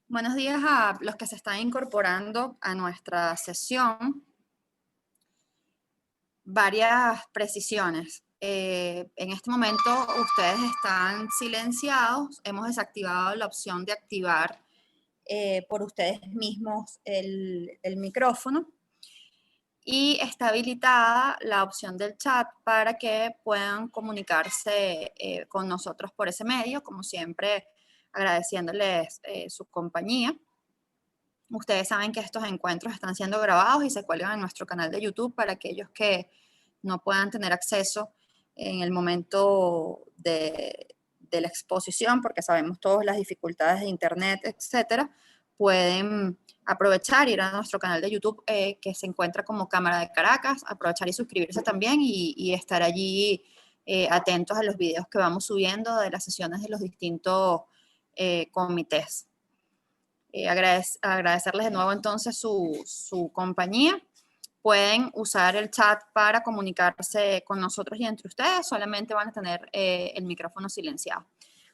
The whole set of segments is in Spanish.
Buenos días a los que se están incorporando a nuestra sesión. Varias precisiones. En este momento ustedes están silenciados. Hemos desactivado la opción de activar por ustedes mismos el micrófono. Y está habilitada la opción del chat para que puedan comunicarse con nosotros por ese medio, como siempre agradeciéndoles su compañía. Ustedes saben que estos encuentros están siendo grabados y se cuelgan en nuestro canal de YouTube para aquellos que no puedan tener acceso en el momento de la exposición, porque sabemos todas las dificultades de internet, etcétera. Pueden aprovechar, ir a nuestro canal de YouTube que se encuentra como Cámara de Caracas, aprovechar y suscribirse también y estar allí atentos a los videos que vamos subiendo de las sesiones de los distintos comités. Agradecerles de nuevo entonces su compañía. Pueden usar el chat para comunicarse con nosotros y entre ustedes, solamente van a tener el micrófono silenciado.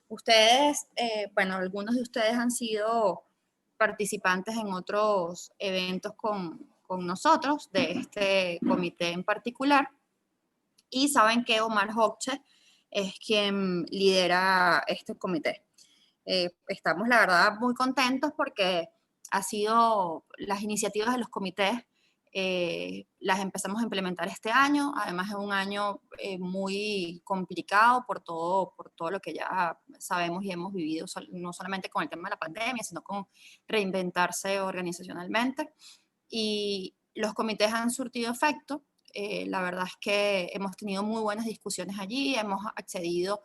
Ustedes, bueno, algunos de ustedes han sido participantes en otros eventos con nosotros, de este comité en particular, y saben que Omar Hochsche es quien lidera este comité. Estamos, la verdad, muy contentos porque ha sido las iniciativas de los comités, las empezamos a implementar este año. Además es un año muy complicado por todo lo que ya sabemos y hemos vivido, no solamente con el tema de la pandemia, sino con reinventarse organizacionalmente. Y los comités han surtido efecto. La verdad es que hemos tenido muy buenas discusiones allí, hemos accedido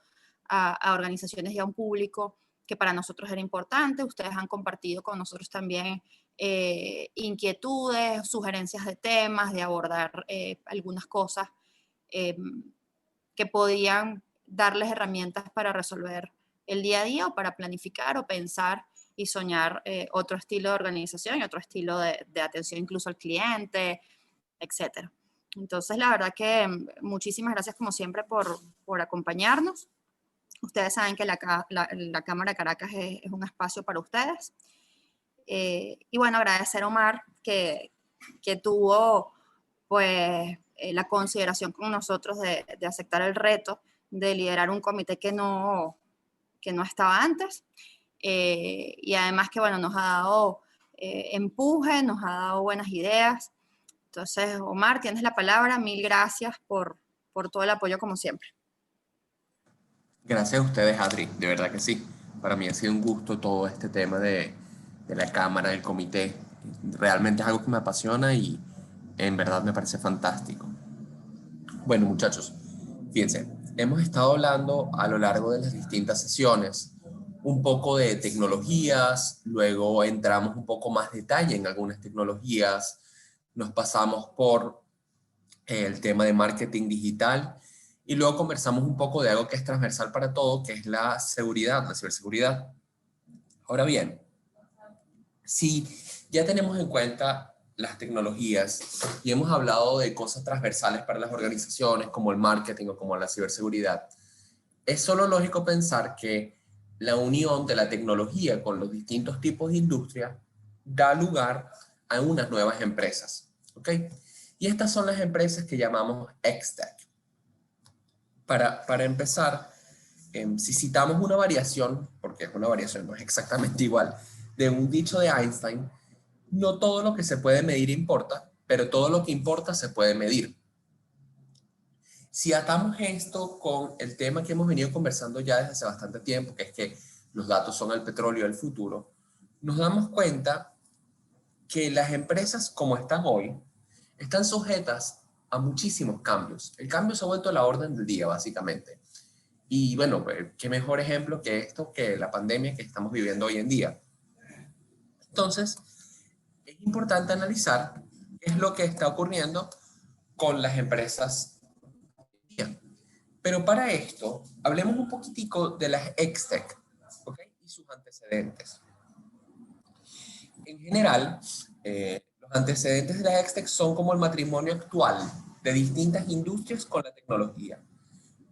a organizaciones y a un público que para nosotros era importante. Ustedes han compartido con nosotros también inquietudes, sugerencias de temas, de abordar algunas cosas que podían darles herramientas para resolver el día a día o para planificar o pensar y soñar otro estilo de organización y otro estilo de atención incluso al cliente, etcétera. Entonces, la verdad que muchísimas gracias como siempre por acompañarnos. Ustedes saben que la Cámara de Caracas es un espacio para ustedes. Y bueno, agradecer a Omar que tuvo pues la consideración con nosotros de aceptar el reto de liderar un comité que no estaba antes. Y además que bueno, nos ha dado empuje, nos ha dado buenas ideas. Entonces, Omar, tienes la palabra. Mil gracias por todo el apoyo como siempre. Gracias a ustedes, Adri, de verdad que sí. Para mí ha sido un gusto todo este tema de la cámara, del comité. Realmente es algo que me apasiona y en verdad me parece fantástico. Bueno, muchachos, fíjense, hemos estado hablando a lo largo de las distintas sesiones un poco de tecnologías, luego entramos un poco más detalle en algunas tecnologías, nos pasamos por el tema de marketing digital y luego conversamos un poco de algo que es transversal para todo, que es la seguridad, la ciberseguridad. Ahora bien, si ya tenemos en cuenta las tecnologías y hemos hablado de cosas transversales para las organizaciones como el marketing o como la ciberseguridad, es solo lógico pensar que la unión de la tecnología con los distintos tipos de industria da lugar a unas nuevas empresas, ¿ok? Y estas son las empresas que llamamos XTech. Para empezar, si citamos una variación, porque es una variación, no es exactamente igual, de un dicho de Einstein, no todo lo que se puede medir importa, pero todo lo que importa se puede medir. Si atamos esto con el tema que hemos venido conversando ya desde hace bastante tiempo, que es que los datos son el petróleo del futuro, nos damos cuenta que las empresas como están hoy están sujetas a muchísimos cambios. El cambio se ha vuelto la orden del día, básicamente. Y bueno, pues, qué mejor ejemplo que esto, que la pandemia que estamos viviendo hoy en día. Entonces, es importante analizar qué es lo que está ocurriendo con las empresas. Pero para esto, hablemos un poquitico de las XTech, ¿ok? Y sus antecedentes. En general, los antecedentes de las XTech son como el matrimonio actual de distintas industrias con la tecnología.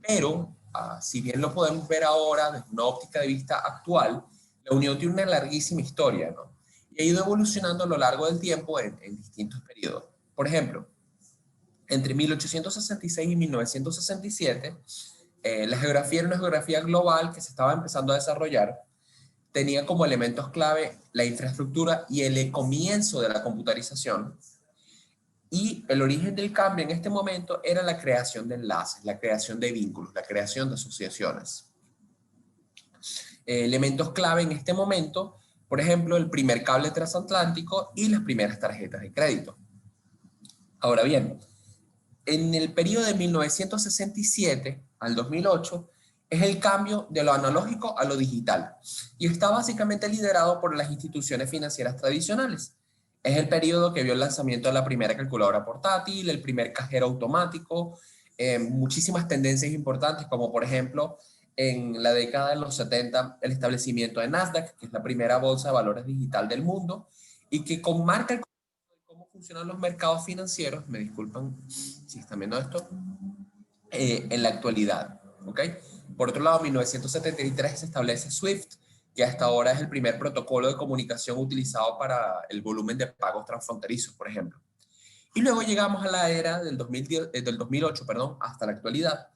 Pero, si bien lo podemos ver ahora desde una óptica de vista actual, La unión tiene una larguísima historia, ¿no? Y ha ido evolucionando a lo largo del tiempo en distintos periodos. Por ejemplo, entre 1866 y 1967, la geografía era una geografía global que se estaba empezando a desarrollar. Tenía como elementos clave la infraestructura y el comienzo de la computarización. Y el origen del cambio en este momento era la creación de enlaces, la creación de vínculos, la creación de asociaciones. Elementos clave en este momento, por ejemplo, el primer cable transatlántico y las primeras tarjetas de crédito. Ahora bien, en el periodo de 1967 al 2008 es el cambio de lo analógico a lo digital y está básicamente liderado por las instituciones financieras tradicionales. Es el periodo que vio el lanzamiento de la primera calculadora portátil, el primer cajero automático, muchísimas tendencias importantes como por ejemplo en la década de los 70 el establecimiento de Nasdaq, que es la primera bolsa de valores digital del mundo y que marca el cómo funcionan los mercados financieros, me disculpan si están viendo esto, en la actualidad. ¿Ok? Por otro lado, en 1973 se establece SWIFT, que hasta ahora es el primer protocolo de comunicación utilizado para el volumen de pagos transfronterizos, por ejemplo. Y luego llegamos a la era del 2008, perdón, hasta la actualidad.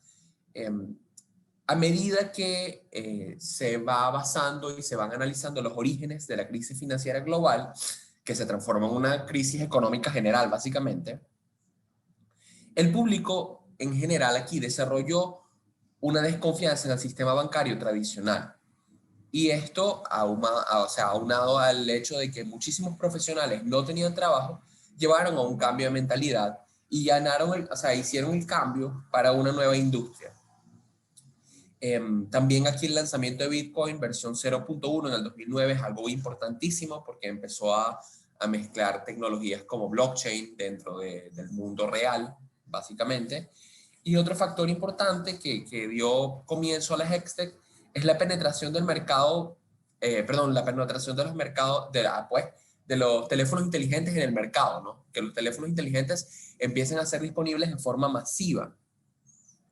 A medida que se va basando y se van analizando los orígenes de la crisis financiera global, que se transforma en una crisis económica general, básicamente, el público en general aquí desarrolló una desconfianza en el sistema bancario tradicional. Y esto, aunado al hecho de que muchísimos profesionales no tenían trabajo, llevaron a un cambio de mentalidad y hicieron el cambio para una nueva industria. También aquí el lanzamiento de Bitcoin versión 0.1 en el 2009 es algo importantísimo porque empezó a mezclar tecnologías como blockchain dentro del mundo real, básicamente. Y otro factor importante que dio comienzo a la Hextech es la penetración del mercado, la penetración de los mercados, de los teléfonos inteligentes en el mercado, ¿no? Que los teléfonos inteligentes empiecen a ser disponibles en forma masiva.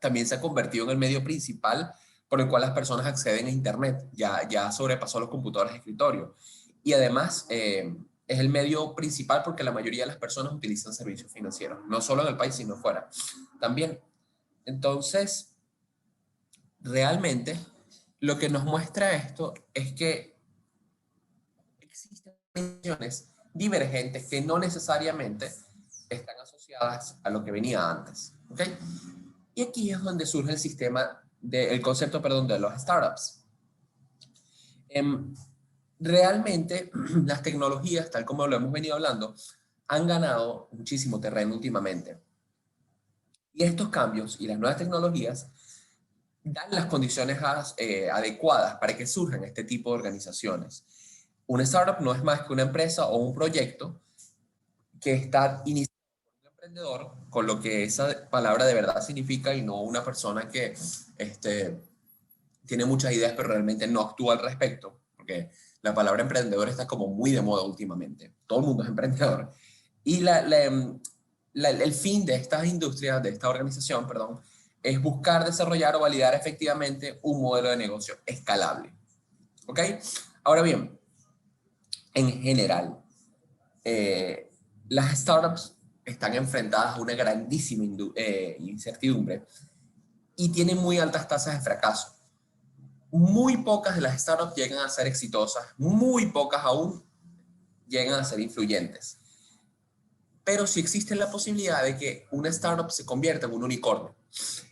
También se ha convertido en el medio principal por el cual las personas acceden a Internet. Ya sobrepasó los computadores de escritorio. Y además es el medio principal porque la mayoría de las personas utilizan servicios financieros, no solo en el país, sino fuera. También, entonces, realmente lo que nos muestra esto es que existen visiones divergentes que no necesariamente están asociadas a lo que venía antes. ¿Ok? Y aquí es donde surge el concepto de los startups. Realmente las tecnologías, tal como lo hemos venido hablando, han ganado muchísimo terreno últimamente. Y estos cambios y las nuevas tecnologías dan las condiciones adecuadas para que surjan este tipo de organizaciones. Una startup no es más que una empresa o un proyecto que está iniciando por un emprendedor, con lo que esa palabra de verdad significa y no una persona que tiene muchas ideas pero realmente no actúa al respecto, porque la palabra emprendedor está como muy de moda últimamente. Todo el mundo es emprendedor. Y el fin de estas industrias, de esta organización, perdón, es buscar desarrollar o validar efectivamente un modelo de negocio escalable. ¿Ok? Ahora bien, en general, las startups están enfrentadas a una grandísima incertidumbre y tienen muy altas tasas de fracaso. Muy pocas de las startups llegan a ser exitosas, muy pocas aún llegan a ser influyentes. Pero sí existe la posibilidad de que una startup se convierta en un unicornio.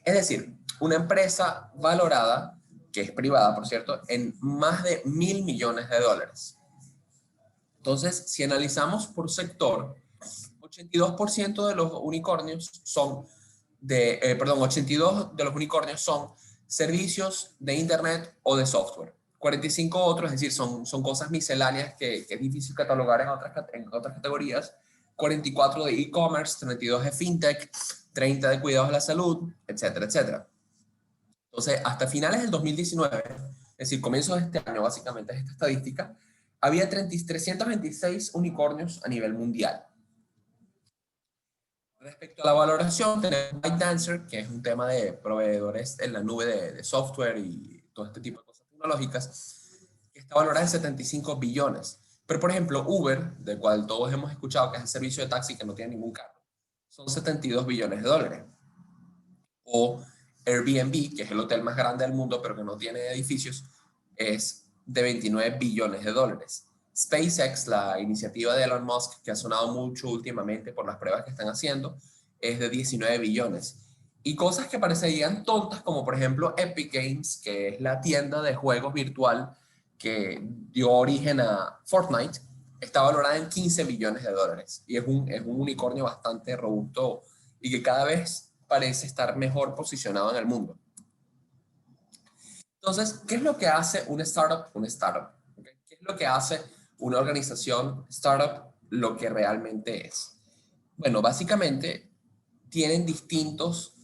Es decir, una empresa valorada, que es privada, por cierto, en más de $1.000 millones. Entonces, si analizamos por sector, 82% de los unicornios son 82 de los unicornios son servicios de internet o de software. 45 otros, es decir, son cosas misceláneas que es difícil catalogar en otras categorías. 44 de e-commerce, 32 de fintech, 30 de cuidados de la salud, etcétera, etcétera. Entonces, hasta finales del 2019, es decir, comienzos de este año, básicamente, es esta estadística, había 326 unicornios a nivel mundial. Respecto a la valoración, tenemos ByteDancer, que es un tema de proveedores en la nube de software y todo este tipo de cosas tecnológicas, que está valorada en 75 billones. Pero, por ejemplo, Uber, del cual todos hemos escuchado, que es el servicio de taxi que no tiene ningún carro, son 72 billones de dólares. O Airbnb, que es el hotel más grande del mundo, pero que no tiene edificios, es de 29 billones de dólares. SpaceX, la iniciativa de Elon Musk, que ha sonado mucho últimamente por las pruebas que están haciendo, es de 19 billones. Y cosas que parecerían tontas, como por ejemplo Epic Games, que es la tienda de juegos virtual que dio origen a Fortnite, está valorada en 15 billones de dólares. Y es un unicornio bastante robusto y que cada vez parece estar mejor posicionado en el mundo. Entonces, ¿qué es lo que hace una startup? Una startup. ¿Okay? ¿Qué es lo que hace una organización startup lo que realmente es? Bueno, básicamente tienen distintos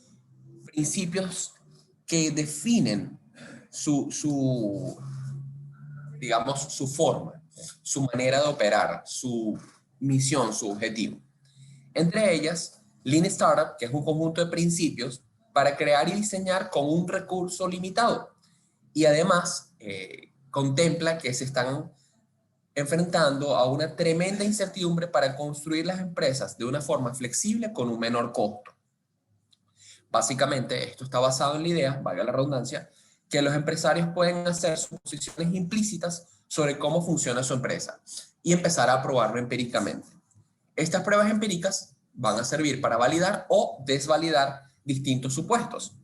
principios que definen digamos, su forma, su manera de operar, su misión, su objetivo. Entre ellas, Lean Startup, que es un conjunto de principios para crear y diseñar con un recurso limitado. Y además, contempla que se están enfrentando a una tremenda incertidumbre para construir las empresas de una forma flexible con un menor costo. Básicamente, esto está basado en la idea, valga la redundancia, que los empresarios pueden hacer suposiciones implícitas sobre cómo funciona su empresa y empezar a probarlo empíricamente. Estas pruebas empíricas van a servir para validar o desvalidar distintos supuestos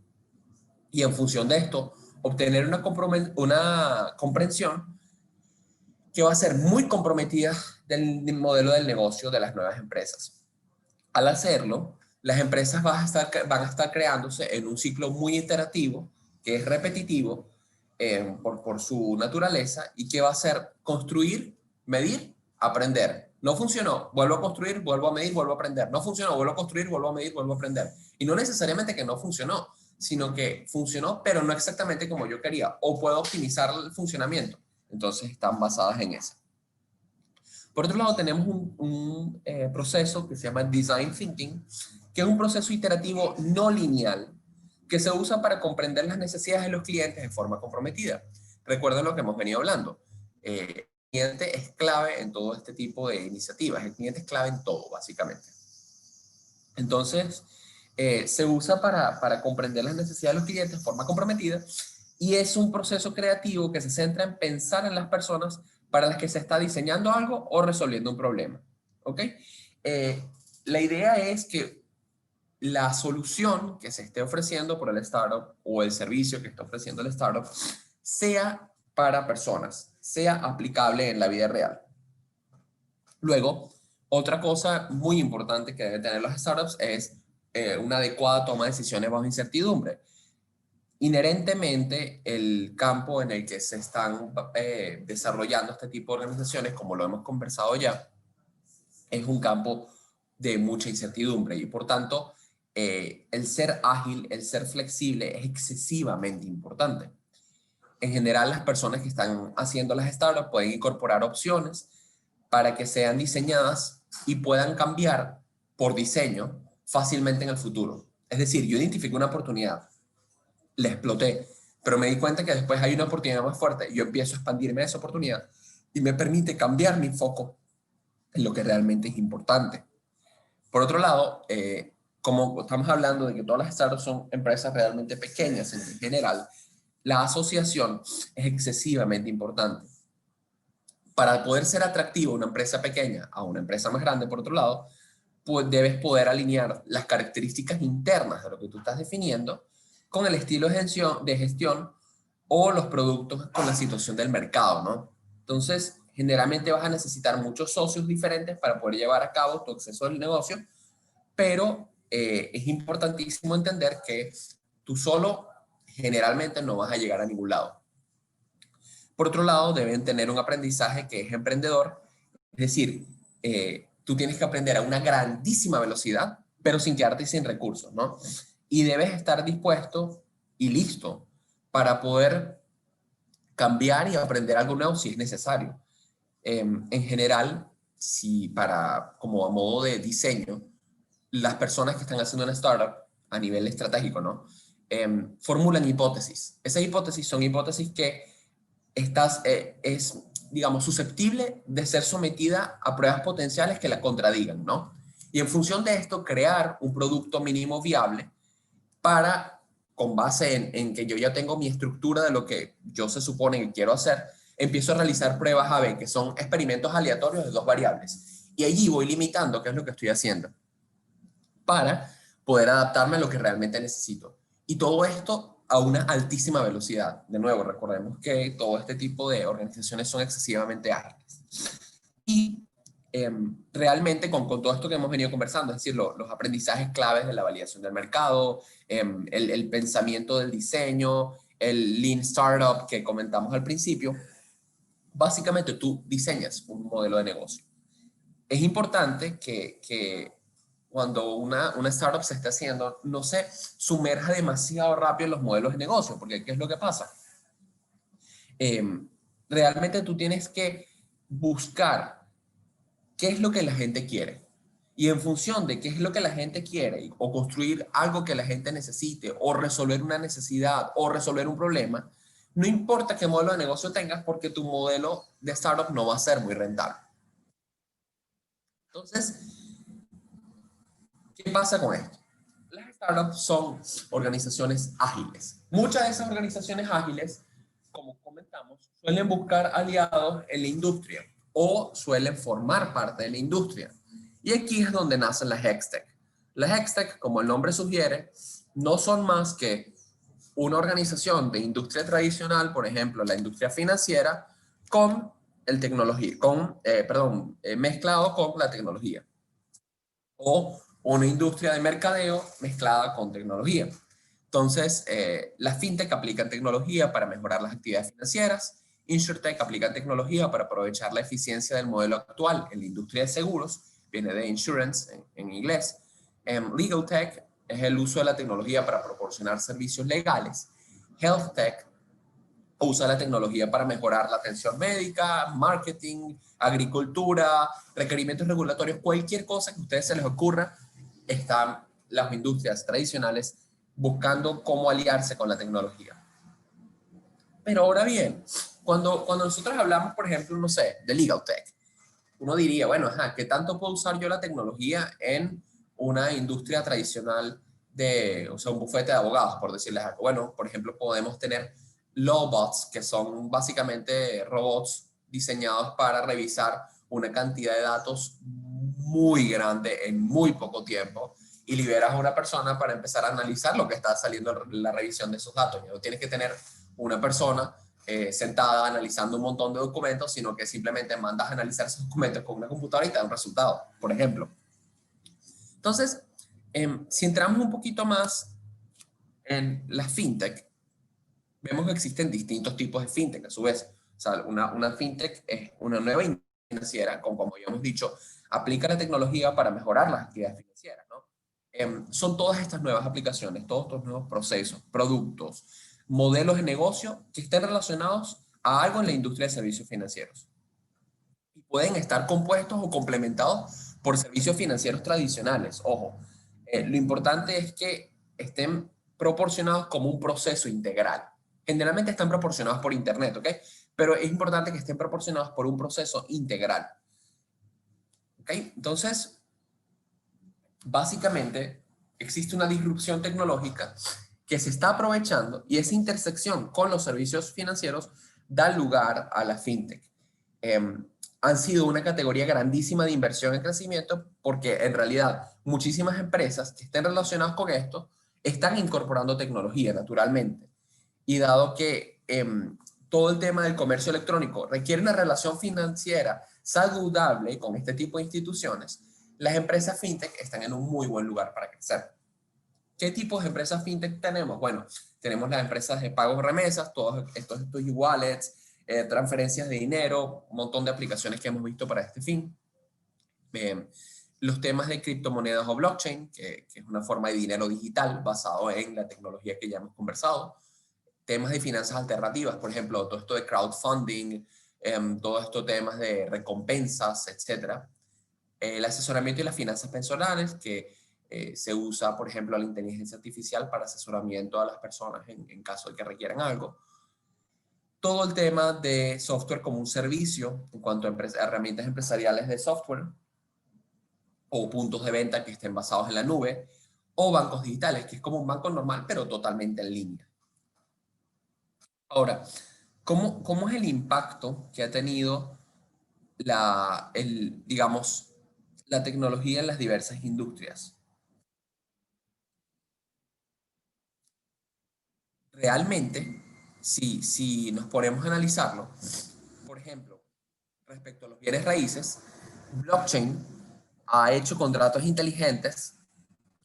y en función de esto obtener una comprensión que va a ser muy comprometida del modelo del negocio de las nuevas empresas. Al hacerlo, las empresas van a estar creándose en un ciclo muy iterativo, que es repetitivo por su naturaleza y que va a ser construir, medir, aprender. No funcionó, vuelvo a construir, vuelvo a medir, vuelvo a aprender. No funcionó, vuelvo a construir, vuelvo a medir, vuelvo a aprender. Y no necesariamente que no funcionó, sino que funcionó, pero no exactamente como yo quería, o puedo optimizar el funcionamiento. Entonces están basadas en eso. Por otro lado, tenemos un proceso que se llama Design Thinking, que es un proceso iterativo no lineal que se usa para comprender las necesidades de los clientes de forma comprometida. Recuerden lo que hemos venido hablando. El cliente es clave en todo este tipo de iniciativas. El cliente es clave en todo, básicamente. Entonces, se usa para comprender las necesidades de los clientes de forma comprometida y es un proceso creativo que se centra en pensar en las personas para las que se está diseñando algo o resolviendo un problema. ¿Ok? La idea es que la solución que se esté ofreciendo por el startup o el servicio que está ofreciendo el startup sea para personas, sea aplicable en la vida real. Luego, otra cosa muy importante que deben tener los startups es una adecuada toma de decisiones bajo incertidumbre. Inherentemente, el campo en el que se están desarrollando este tipo de organizaciones, como lo hemos conversado ya, es un campo de mucha incertidumbre y por tanto, el ser ágil, el ser flexible es excesivamente importante. En general, las personas que están haciendo las startups pueden incorporar opciones para que sean diseñadas y puedan cambiar por diseño fácilmente en el futuro. Es decir, yo identifico una oportunidad, la exploté, pero me di cuenta que después hay una oportunidad más fuerte. Yo empiezo a expandirme a esa oportunidad y me permite cambiar mi foco en lo que realmente es importante. Por otro lado, como estamos hablando de que todas las startups son empresas realmente pequeñas en general, la asociación es excesivamente importante. Para poder ser atractivo una empresa pequeña a una empresa más grande, por otro lado, pues debes poder alinear las características internas de lo que tú estás definiendo con el estilo de gestión o los productos con la situación del mercado, ¿no? Entonces, generalmente vas a necesitar muchos socios diferentes para poder llevar a cabo tu acceso al negocio, pero es importantísimo entender que tú solo generalmente no vas a llegar a ningún lado. Por otro lado, deben tener un aprendizaje que es emprendedor, es decir, tú tienes que aprender a una grandísima velocidad, pero sin quedarte sin recursos, ¿no? Y debes estar dispuesto y listo para poder cambiar y aprender algo nuevo si es necesario. En general, si como a modo de diseño, las personas que están haciendo una startup a nivel estratégico, ¿no? Formulan hipótesis. Esas hipótesis son hipótesis que es, digamos, susceptible de ser sometida a pruebas potenciales que la contradigan, ¿no? Y en función de esto, crear un producto mínimo viable para, con base en que yo ya tengo mi estructura de lo que yo se supone que quiero hacer, empiezo a realizar pruebas A/B, que son experimentos aleatorios de dos variables. Y allí voy limitando qué es lo que estoy haciendo para poder adaptarme a lo que realmente necesito. Y todo esto a una altísima velocidad. De nuevo, recordemos que todo este tipo de organizaciones son excesivamente ágiles. Y realmente con todo esto que hemos venido conversando, es decir, los aprendizajes claves de la validación del mercado, el pensamiento del diseño, el Lean Startup que comentamos al principio, básicamente tú diseñas un modelo de negocio. Es importante que cuando una startup se esté haciendo, no se sumerja demasiado rápido en los modelos de negocio, porque ¿qué es lo que pasa? Realmente tú tienes que buscar qué es lo que la gente quiere. Y en función de qué es lo que la gente quiere, o construir algo que la gente necesite, o resolver una necesidad, o resolver un problema, no importa qué modelo de negocio tengas, porque tu modelo de startup no va a ser muy rentable. Entonces, ¿qué pasa con esto? Las startups son organizaciones ágiles. Muchas de esas organizaciones ágiles, como comentamos, suelen buscar aliados en la industria o suelen formar parte de la industria. Y aquí es donde nacen las Hextech. Las Hextech, como el nombre sugiere, no son más que una organización de industria tradicional, por ejemplo, la industria financiera, con el tecnología, mezclado con la tecnología. O una industria de mercadeo mezclada con tecnología. Entonces, las fintech aplican tecnología para mejorar las actividades financieras, insurtech aplica tecnología para aprovechar la eficiencia del modelo actual en la industria de seguros, viene de insurance en inglés. Legal tech es el uso de la tecnología para proporcionar servicios legales. Health tech usa la tecnología para mejorar la atención médica, marketing, agricultura, requerimientos regulatorios, cualquier cosa que a ustedes se les ocurra, están las industrias tradicionales buscando cómo aliarse con la tecnología. Pero ahora bien, cuando nosotros hablamos, por ejemplo, no sé, de legal tech, uno diría, bueno, ajá, ¿qué tanto puedo usar yo la tecnología en una industria tradicional o sea, un bufete de abogados, por decirles algo? Bueno, por ejemplo, podemos tener lawbots, que son básicamente robots diseñados para revisar una cantidad de datos muy grande en muy poco tiempo y liberas a una persona para empezar a analizar lo que está saliendo en la revisión de esos datos. Ya no tienes que tener una persona sentada analizando un montón de documentos, sino que simplemente mandas a analizar esos documentos con una computadora y te da un resultado, por ejemplo. Entonces, si entramos un poquito más en la fintech, vemos que existen distintos tipos de fintech a su vez. O sea, una fintech es una nueva financiera, como ya hemos dicho, aplica la tecnología para mejorar las actividades financieras, ¿no? Son todas estas nuevas aplicaciones, todos estos nuevos procesos, productos, modelos de negocio que estén relacionados a algo en la industria de servicios financieros. Y pueden estar compuestos o complementados por servicios financieros tradicionales. Ojo, lo importante es que estén proporcionados como un proceso integral. Generalmente están proporcionados por Internet, ¿ok? Pero es importante que estén proporcionados por un proceso integral. ¿Ok? Entonces, básicamente, existe una disrupción tecnológica que se está aprovechando y esa intersección con los servicios financieros da lugar a la fintech. Han sido una categoría grandísima de inversión en crecimiento porque en realidad muchísimas empresas que estén relacionadas con esto están incorporando tecnología naturalmente. Y dado que todo el tema del comercio electrónico requiere una relación financiera saludable con este tipo de instituciones, las empresas fintech están en un muy buen lugar para crecer. ¿Qué tipos de empresas fintech tenemos? Bueno, tenemos las empresas de pagos remesas, todos estos e-wallets, transferencias de dinero, un montón de aplicaciones que hemos visto para este fin. Los temas de criptomonedas o blockchain, que es una forma de dinero digital basado en la tecnología que ya hemos conversado. Temas de finanzas alternativas, por ejemplo, todo esto de crowdfunding, todos estos temas de recompensas, etcétera. El asesoramiento y las finanzas personales, que se usa, por ejemplo, la inteligencia artificial para asesoramiento a las personas en caso de que requieran algo. todo el tema de software como un servicio en cuanto a herramientas empresariales de software o puntos de venta que estén basados en la nube o bancos digitales, que es como un banco normal, pero totalmente en línea. Ahora, ¿cómo es el impacto que ha tenido digamos, la tecnología en las diversas industrias? Realmente, si nos ponemos a analizarlo, por ejemplo, respecto a los bienes raíces, blockchain ha hecho contratos inteligentes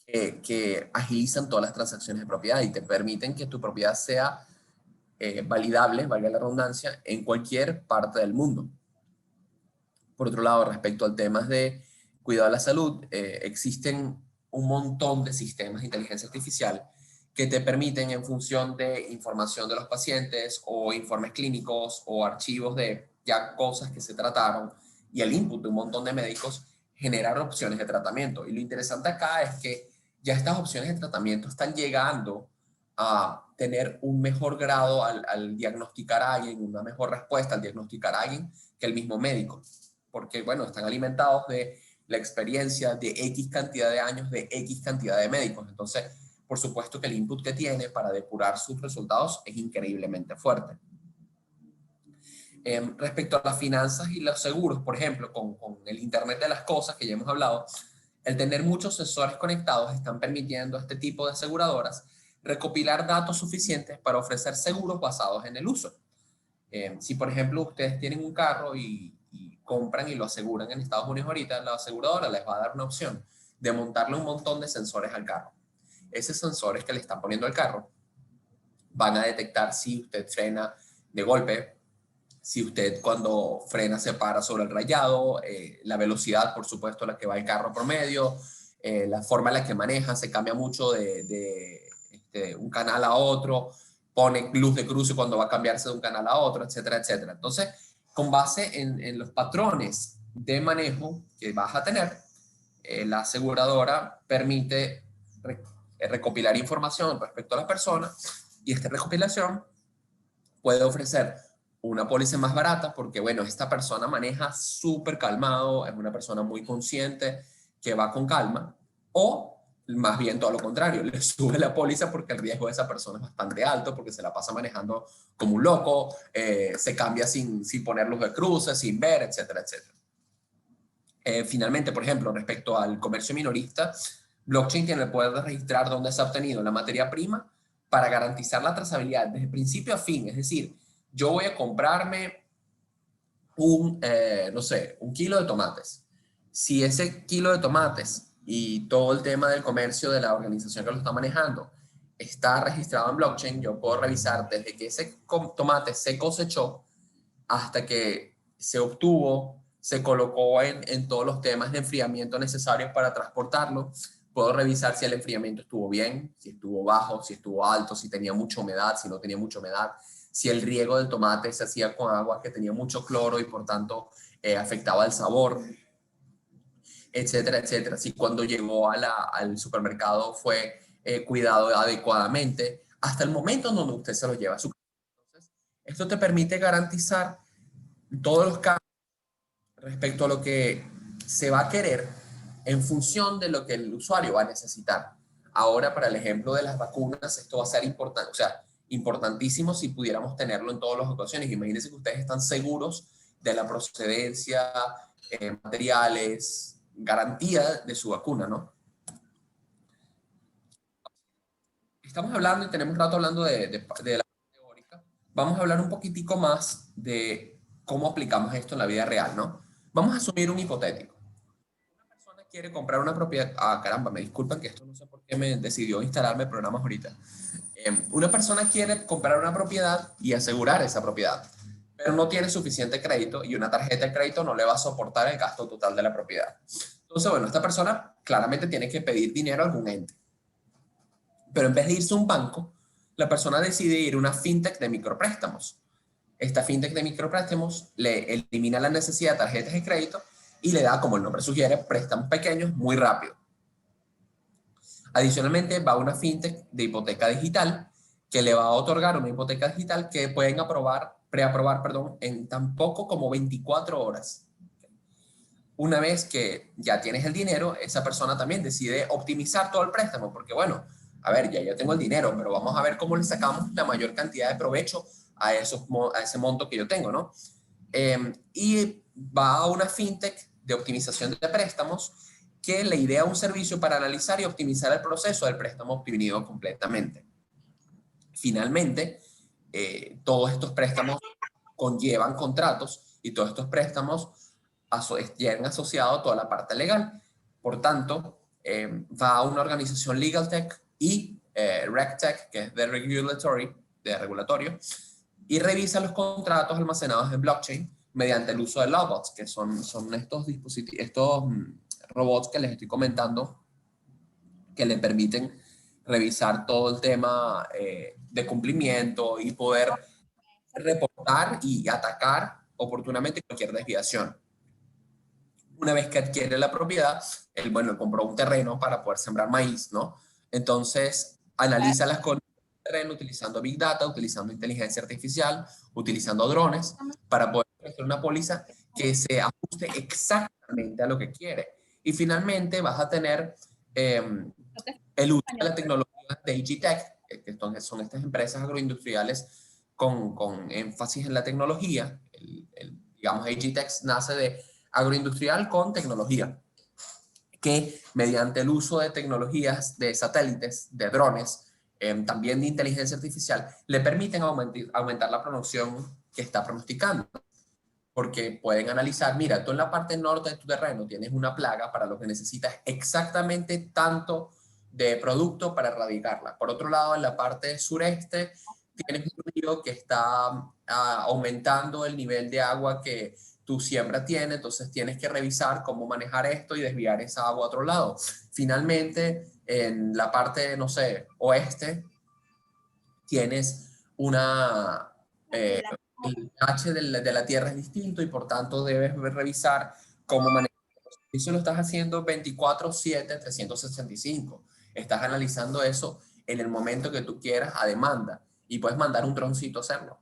que agilizan todas las transacciones de propiedad y te permiten que tu propiedad sea validable, valga la redundancia, en cualquier parte del mundo. Por otro lado, respecto al tema de cuidado de la salud, existen un montón de sistemas de inteligencia artificial que te permiten, en función de información de los pacientes o informes clínicos o archivos de ya cosas que se trataron y el input de un montón de médicos, generar opciones de tratamiento. Y lo interesante acá es que ya estas opciones de tratamiento están llegando a tener un mejor grado al diagnosticar a alguien, una mejor respuesta al diagnosticar a alguien que el mismo médico. Porque, bueno, están alimentados de la experiencia de X cantidad de años, de X cantidad de médicos. Entonces, por supuesto que el input que tiene para depurar sus resultados es increíblemente fuerte. Respecto a las finanzas y los seguros, por ejemplo, con el Internet de las cosas que ya hemos hablado, el tener muchos sensores conectados están permitiendo a este tipo de aseguradoras recopilar datos suficientes para ofrecer seguros basados en el uso. Si, por ejemplo, ustedes tienen un carro y compran y lo aseguran en Estados Unidos ahorita, la aseguradora les va a dar una opción de montarle un montón de sensores al carro. Esos sensores que le están poniendo al carro van a detectar si usted frena de golpe, si usted cuando frena se para sobre el rayado, la velocidad, por supuesto, a la que va el carro promedio, la forma en la que maneja, se cambia mucho de un canal a otro, pone luz de cruce cuando va a cambiarse de un canal a otro, etcétera, etcétera. Entonces, con base en los patrones de manejo que vas a tener, la aseguradora permite recopilar información respecto a las personas y esta recopilación puede ofrecer una póliza más barata porque, bueno, esta persona maneja súper calmado, es una persona muy consciente que va con calma, o más bien todo lo contrario, le sube la póliza porque el riesgo de esa persona es bastante alto, porque se la pasa manejando como un loco, se cambia sin poner luz de cruce, sin ver, etcétera, etcétera. Finalmente, por ejemplo, respecto al comercio minorista, blockchain tiene el poder de registrar dónde se ha obtenido la materia prima para garantizar la trazabilidad desde principio a fin. Es decir, yo voy a comprarme no sé, un kilo de tomates. Si ese kilo de tomates y todo el tema del comercio de la organización que lo está manejando está registrado en blockchain, yo puedo revisar desde que ese tomate se cosechó hasta que se obtuvo, se colocó en todos los temas de enfriamiento necesarios para transportarlo. Puedo revisar si el enfriamiento estuvo bien, si estuvo bajo, si estuvo alto, si tenía mucha humedad, si no tenía mucha humedad, si el riego del tomate se hacía con agua que tenía mucho cloro y por tanto afectaba el sabor, etcétera, etcétera. Si cuando llegó al supermercado fue cuidado adecuadamente, hasta el momento en donde usted se lo lleva a su casa. Entonces, esto te permite garantizar todos los cambios respecto a lo que se va a querer en función de lo que el usuario va a necesitar. Ahora, para el ejemplo de las vacunas, esto va a ser importante, o sea, importantísimo si pudiéramos tenerlo en todas las ocasiones. Imagínense que ustedes están seguros de la procedencia, materiales, garantía de su vacuna, ¿no? Estamos hablando y tenemos un rato hablando de la teórica. Vamos a hablar un poquitico más de cómo aplicamos esto en la vida real, ¿no? Vamos a asumir un hipotético. Una persona quiere comprar una propiedad. Ah, caramba, me disculpan que esto no sé por qué me decidió instalarme programas ahorita. Una persona quiere comprar una propiedad y asegurar esa propiedad, pero no tiene suficiente crédito y una tarjeta de crédito no le va a soportar el gasto total de la propiedad. Entonces, bueno, esta persona claramente tiene que pedir dinero a algún ente. Pero en vez de irse a un banco, la persona decide ir a una fintech de micropréstamos. Esta fintech de micropréstamos le elimina la necesidad de tarjetas de crédito y le da, como el nombre sugiere, préstamos pequeños muy rápido. Adicionalmente, va a una fintech de hipoteca digital que le va a otorgar una hipoteca digital que pueden preaprobar, en tan poco como 24 horas. Una vez que ya tienes el dinero, esa persona también decide optimizar todo el préstamo, porque bueno, a ver, ya yo tengo el dinero, pero vamos a ver cómo le sacamos la mayor cantidad de provecho a ese monto que yo tengo, ¿no? Y va a una fintech de optimización de préstamos que le idea un servicio para analizar y optimizar el proceso del préstamo obtenido completamente. Finalmente, todos estos préstamos conllevan contratos y todos estos préstamos llegan asociados a toda la parte legal. Por tanto, va a una organización Legal Tech y RegTech, que es de regulatorio, y revisa los contratos almacenados en blockchain mediante el uso de Lawbots, que son estos dispositivos, robots que les estoy comentando, que le permiten revisar todo el tema de cumplimiento y poder reportar y atacar oportunamente cualquier desviación. Una vez que adquiere la propiedad, él compró un terreno para poder sembrar maíz, ¿no? Entonces, analiza las condiciones del terreno utilizando Big Data, utilizando inteligencia artificial, utilizando drones, para poder hacer una póliza que se ajuste exactamente a lo que quiere. Y finalmente vas a tener el uso de la tecnología de AgTech, que son estas empresas agroindustriales con énfasis en la tecnología. Digamos, AgTech nace de agroindustrial con tecnología, que mediante el uso de tecnologías de satélites, de drones, también de inteligencia artificial, le permiten aumentar la producción que está pronosticando. Porque pueden analizar, mira, tú en la parte norte de tu terreno tienes una plaga para lo que necesitas exactamente tanto de producto para erradicarla. Por otro lado, en la parte sureste tienes un río que está aumentando el nivel de agua que tu siembra tiene, entonces tienes que revisar cómo manejar esto y desviar esa agua a otro lado. Finalmente, en la parte, no sé, oeste, tienes una... el pH de la Tierra es distinto y por tanto debes revisar cómo manejar. Eso lo estás haciendo 24/7, 365. Estás analizando eso en el momento que tú quieras a demanda y puedes mandar un droncito a hacerlo.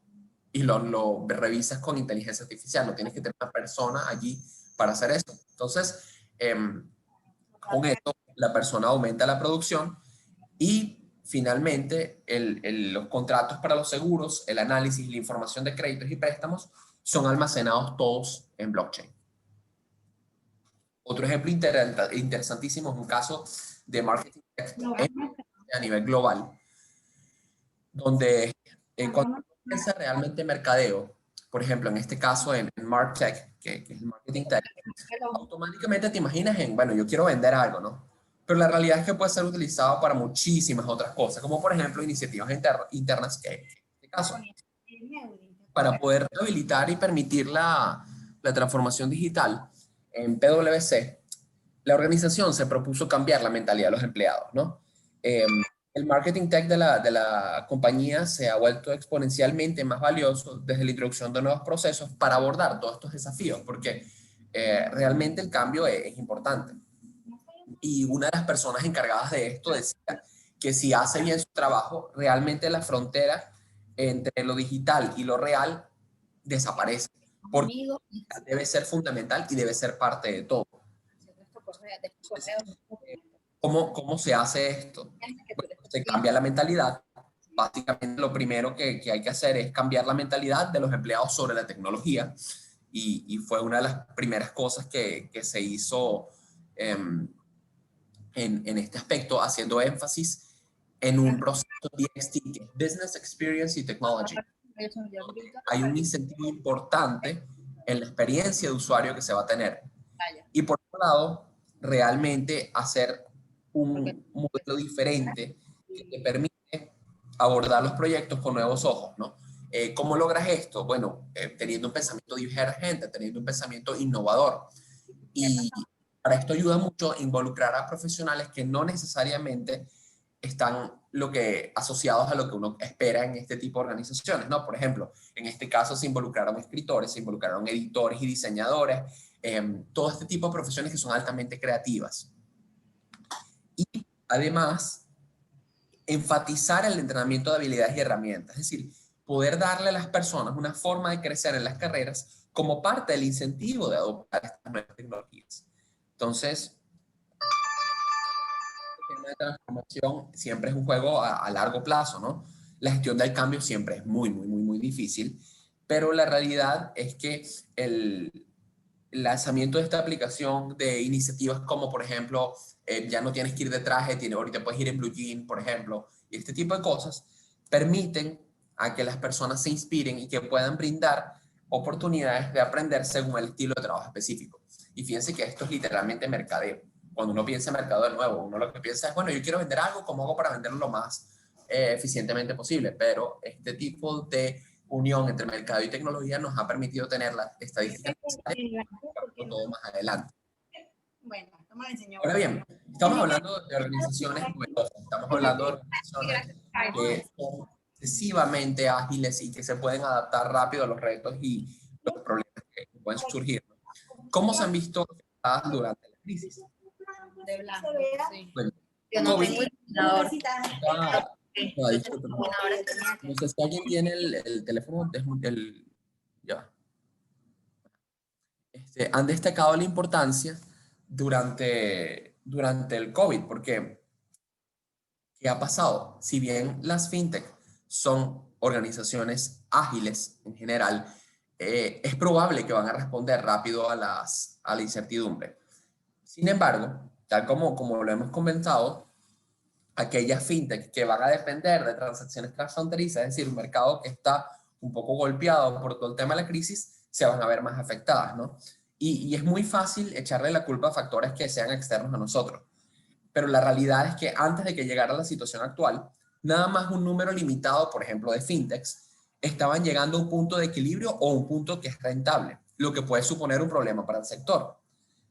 Y lo revisas con inteligencia artificial. No tienes que tener una persona allí para hacer eso. Entonces, con esto, la persona aumenta la producción y finalmente los contratos para los seguros, el análisis, la información de créditos y préstamos son almacenados todos en blockchain. Otro ejemplo interesantísimo es un caso de marketing a nivel global, donde cuando uno piensa realmente mercadeo, por ejemplo, en este caso en MarTech, que es el marketing tech, automáticamente te imaginas en, bueno, yo quiero vender algo, ¿no? Pero la realidad es que puede ser utilizado para muchísimas otras cosas, como por ejemplo iniciativas internas, que en este caso, para poder habilitar y permitir la transformación digital en PwC, la organización se propuso cambiar la mentalidad de los empleados, ¿no? El marketing tech de la compañía se ha vuelto exponencialmente más valioso desde la introducción de nuevos procesos para abordar todos estos desafíos, porque realmente el cambio es importante. Y una de las personas encargadas de esto decía que si hace bien su trabajo, realmente la frontera entre lo digital y lo real desaparece, porque debe ser fundamental y debe ser parte de todo. ¿Cómo se hace esto? Bueno, se cambia la mentalidad. Básicamente lo primero que hay que hacer es cambiar la mentalidad de los empleados sobre la tecnología y fue una de las primeras cosas que se hizo en este aspecto, haciendo énfasis en un proceso DXT, que es Business Experience y Technology. Hay un incentivo importante en la experiencia de usuario que se va a tener. Y por otro lado, realmente hacer un modelo diferente que te permite abordar los proyectos con nuevos ojos, ¿no? ¿Cómo logras esto? Bueno, teniendo un pensamiento divergente, teniendo un pensamiento innovador. Y para esto ayuda mucho involucrar a profesionales que no necesariamente están asociados a lo que uno espera en este tipo de organizaciones, ¿no? Por ejemplo, en este caso se involucraron escritores, se involucraron editores y diseñadores, todo este tipo de profesiones que son altamente creativas. Y además, enfatizar el entrenamiento de habilidades y herramientas, es decir, poder darle a las personas una forma de crecer en las carreras como parte del incentivo de adoptar estas nuevas tecnologías. Entonces, el tema de transformación siempre es un juego a largo plazo, ¿no? La gestión del cambio siempre es muy difícil, pero la realidad es que el lanzamiento de esta aplicación de iniciativas como, por ejemplo, ya no tienes que ir de traje, ahorita puedes ir en blue jean, por ejemplo, y este tipo de cosas, permiten a que las personas se inspiren y que puedan brindar oportunidades de aprender según el estilo de trabajo específico. Y fíjense que esto es literalmente mercadeo. Cuando uno piensa en mercado de nuevo, uno lo que piensa es, bueno, yo quiero vender algo, ¿cómo hago para venderlo lo más eficientemente posible? Pero este tipo de unión entre mercado y tecnología nos ha permitido tener las estadísticas necesarias para todo más adelante. Bueno, esto me lo enseñó. Ahora bien, estamos hablando de organizaciones novedosas, estamos hablando de organizaciones que son excesivamente ágiles y que se pueden adaptar rápido a los retos y los problemas que pueden surgir. ¿Cómo se han visto afectadas durante la crisis? De blanco, sí. Bueno, Yo no COVID, tengo iluminador. no sé si alguien tiene el teléfono, ya. Han destacado la importancia durante el COVID, porque ¿qué ha pasado? Si bien las fintech son organizaciones ágiles en general, es probable que van a responder rápido a la incertidumbre. Sin embargo, tal como lo hemos comentado, aquellas fintech que van a depender de transacciones transfronterizas, es decir, un mercado que está un poco golpeado por todo el tema de la crisis, se van a ver más afectadas, ¿no? Y es muy fácil echarle la culpa a factores que sean externos a nosotros. Pero la realidad es que antes de que llegara la situación actual, nada más un número limitado, por ejemplo, de fintechs, estaban llegando a un punto de equilibrio o un punto que es rentable, lo que puede suponer un problema para el sector.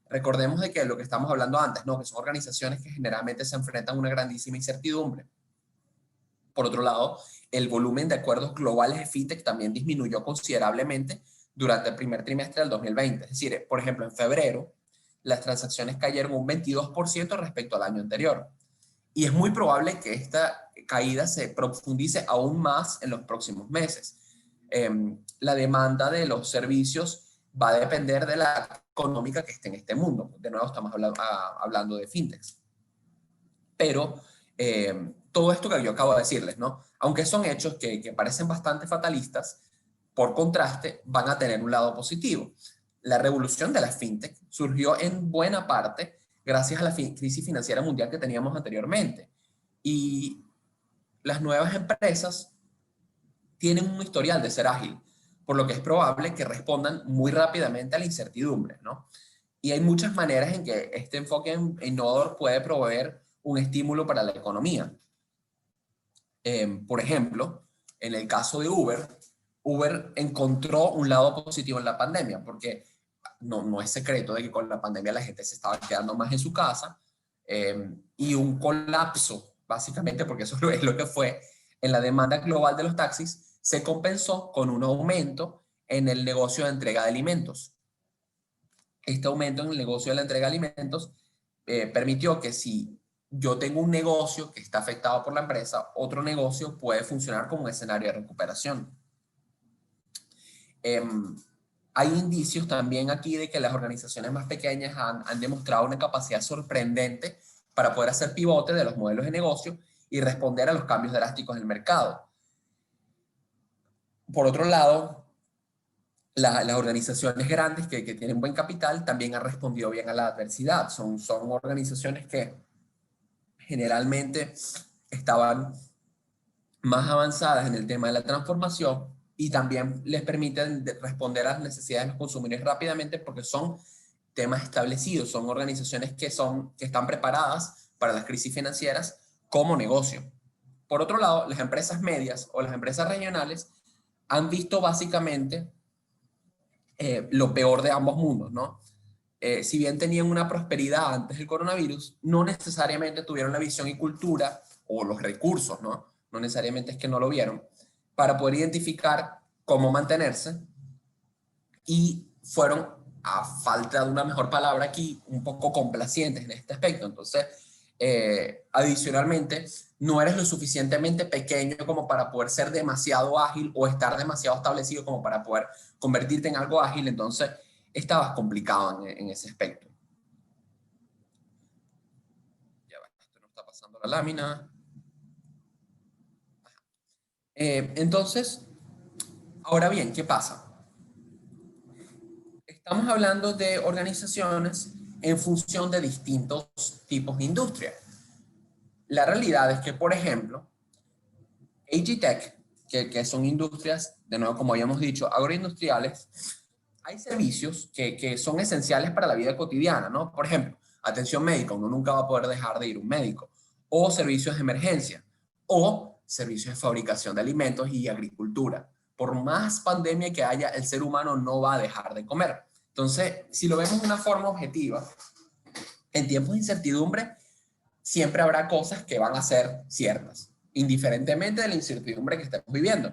Recordemos de que lo que estamos hablando antes, ¿no? Que son organizaciones que generalmente se enfrentan a una grandísima incertidumbre. Por otro lado, el volumen de acuerdos globales de fintech también disminuyó considerablemente durante el primer trimestre del 2020. Es decir, por ejemplo, en febrero, las transacciones cayeron un 22% respecto al año anterior. Y es muy probable que esta caída se profundice aún más en los próximos meses. La demanda de los servicios va a depender de la económica que esté en este mundo. De nuevo estamos hablando de fintechs. Pero todo esto que yo acabo de decirles, ¿no? Aunque son hechos que parecen bastante fatalistas, por contraste van a tener un lado positivo. La revolución de la fintech surgió en buena parte gracias a la crisis financiera mundial que teníamos anteriormente. Y las nuevas empresas tienen un historial de ser ágil, por lo que es probable que respondan muy rápidamente a la incertidumbre, ¿no? Y hay muchas maneras en que este enfoque innovador puede proveer un estímulo para la economía. Por ejemplo, en el caso de Uber, Uber encontró un lado positivo en la pandemia, porque no es secreto de que con la pandemia la gente se estaba quedando más en su casa, y un colapso, básicamente, porque eso es lo que fue, en la demanda global de los taxis, se compensó con un aumento en el negocio de entrega de alimentos. Este aumento en el negocio de la entrega de alimentos permitió que si yo tengo un negocio que está afectado por la empresa, otro negocio puede funcionar como un escenario de recuperación. Hay indicios también aquí de que las organizaciones más pequeñas han demostrado una capacidad sorprendente para poder hacer pivote de los modelos de negocio y responder a los cambios drásticos del mercado. Por otro lado, las organizaciones grandes que tienen buen capital también han respondido bien a la adversidad. Son organizaciones que generalmente estaban más avanzadas en el tema de la transformación y también les permiten responder a las necesidades de los consumidores rápidamente porque son temas establecidos, son organizaciones que están preparadas para las crisis financieras como negocio. Por otro lado, las empresas medias o las empresas regionales han visto básicamente lo peor de ambos mundos, ¿no? Si bien tenían una prosperidad antes del coronavirus, no necesariamente tuvieron la visión y cultura o los recursos, ¿no? No necesariamente es que no lo vieron, para poder identificar cómo mantenerse y fueron, a falta de una mejor palabra aquí, un poco complacientes en este aspecto. Entonces, Adicionalmente, no eres lo suficientemente pequeño como para poder ser demasiado ágil o estar demasiado establecido como para poder convertirte en algo ágil, entonces estabas complicado en ese aspecto. Ya va, esto no está pasando la lámina. Entonces, ahora bien, ¿qué pasa? Estamos hablando de organizaciones en función de distintos tipos de industria. La realidad es que, por ejemplo, AgTech, que son industrias, de nuevo, como habíamos dicho, agroindustriales, hay servicios que son esenciales para la vida cotidiana, ¿no? Por ejemplo, atención médica, uno nunca va a poder dejar de ir a un médico, o servicios de emergencia, o servicios de fabricación de alimentos y agricultura. Por más pandemia que haya, el ser humano no va a dejar de comer. Entonces, si lo vemos de una forma objetiva, en tiempos de incertidumbre, siempre habrá cosas que van a ser ciertas, indiferentemente de la incertidumbre que estemos viviendo.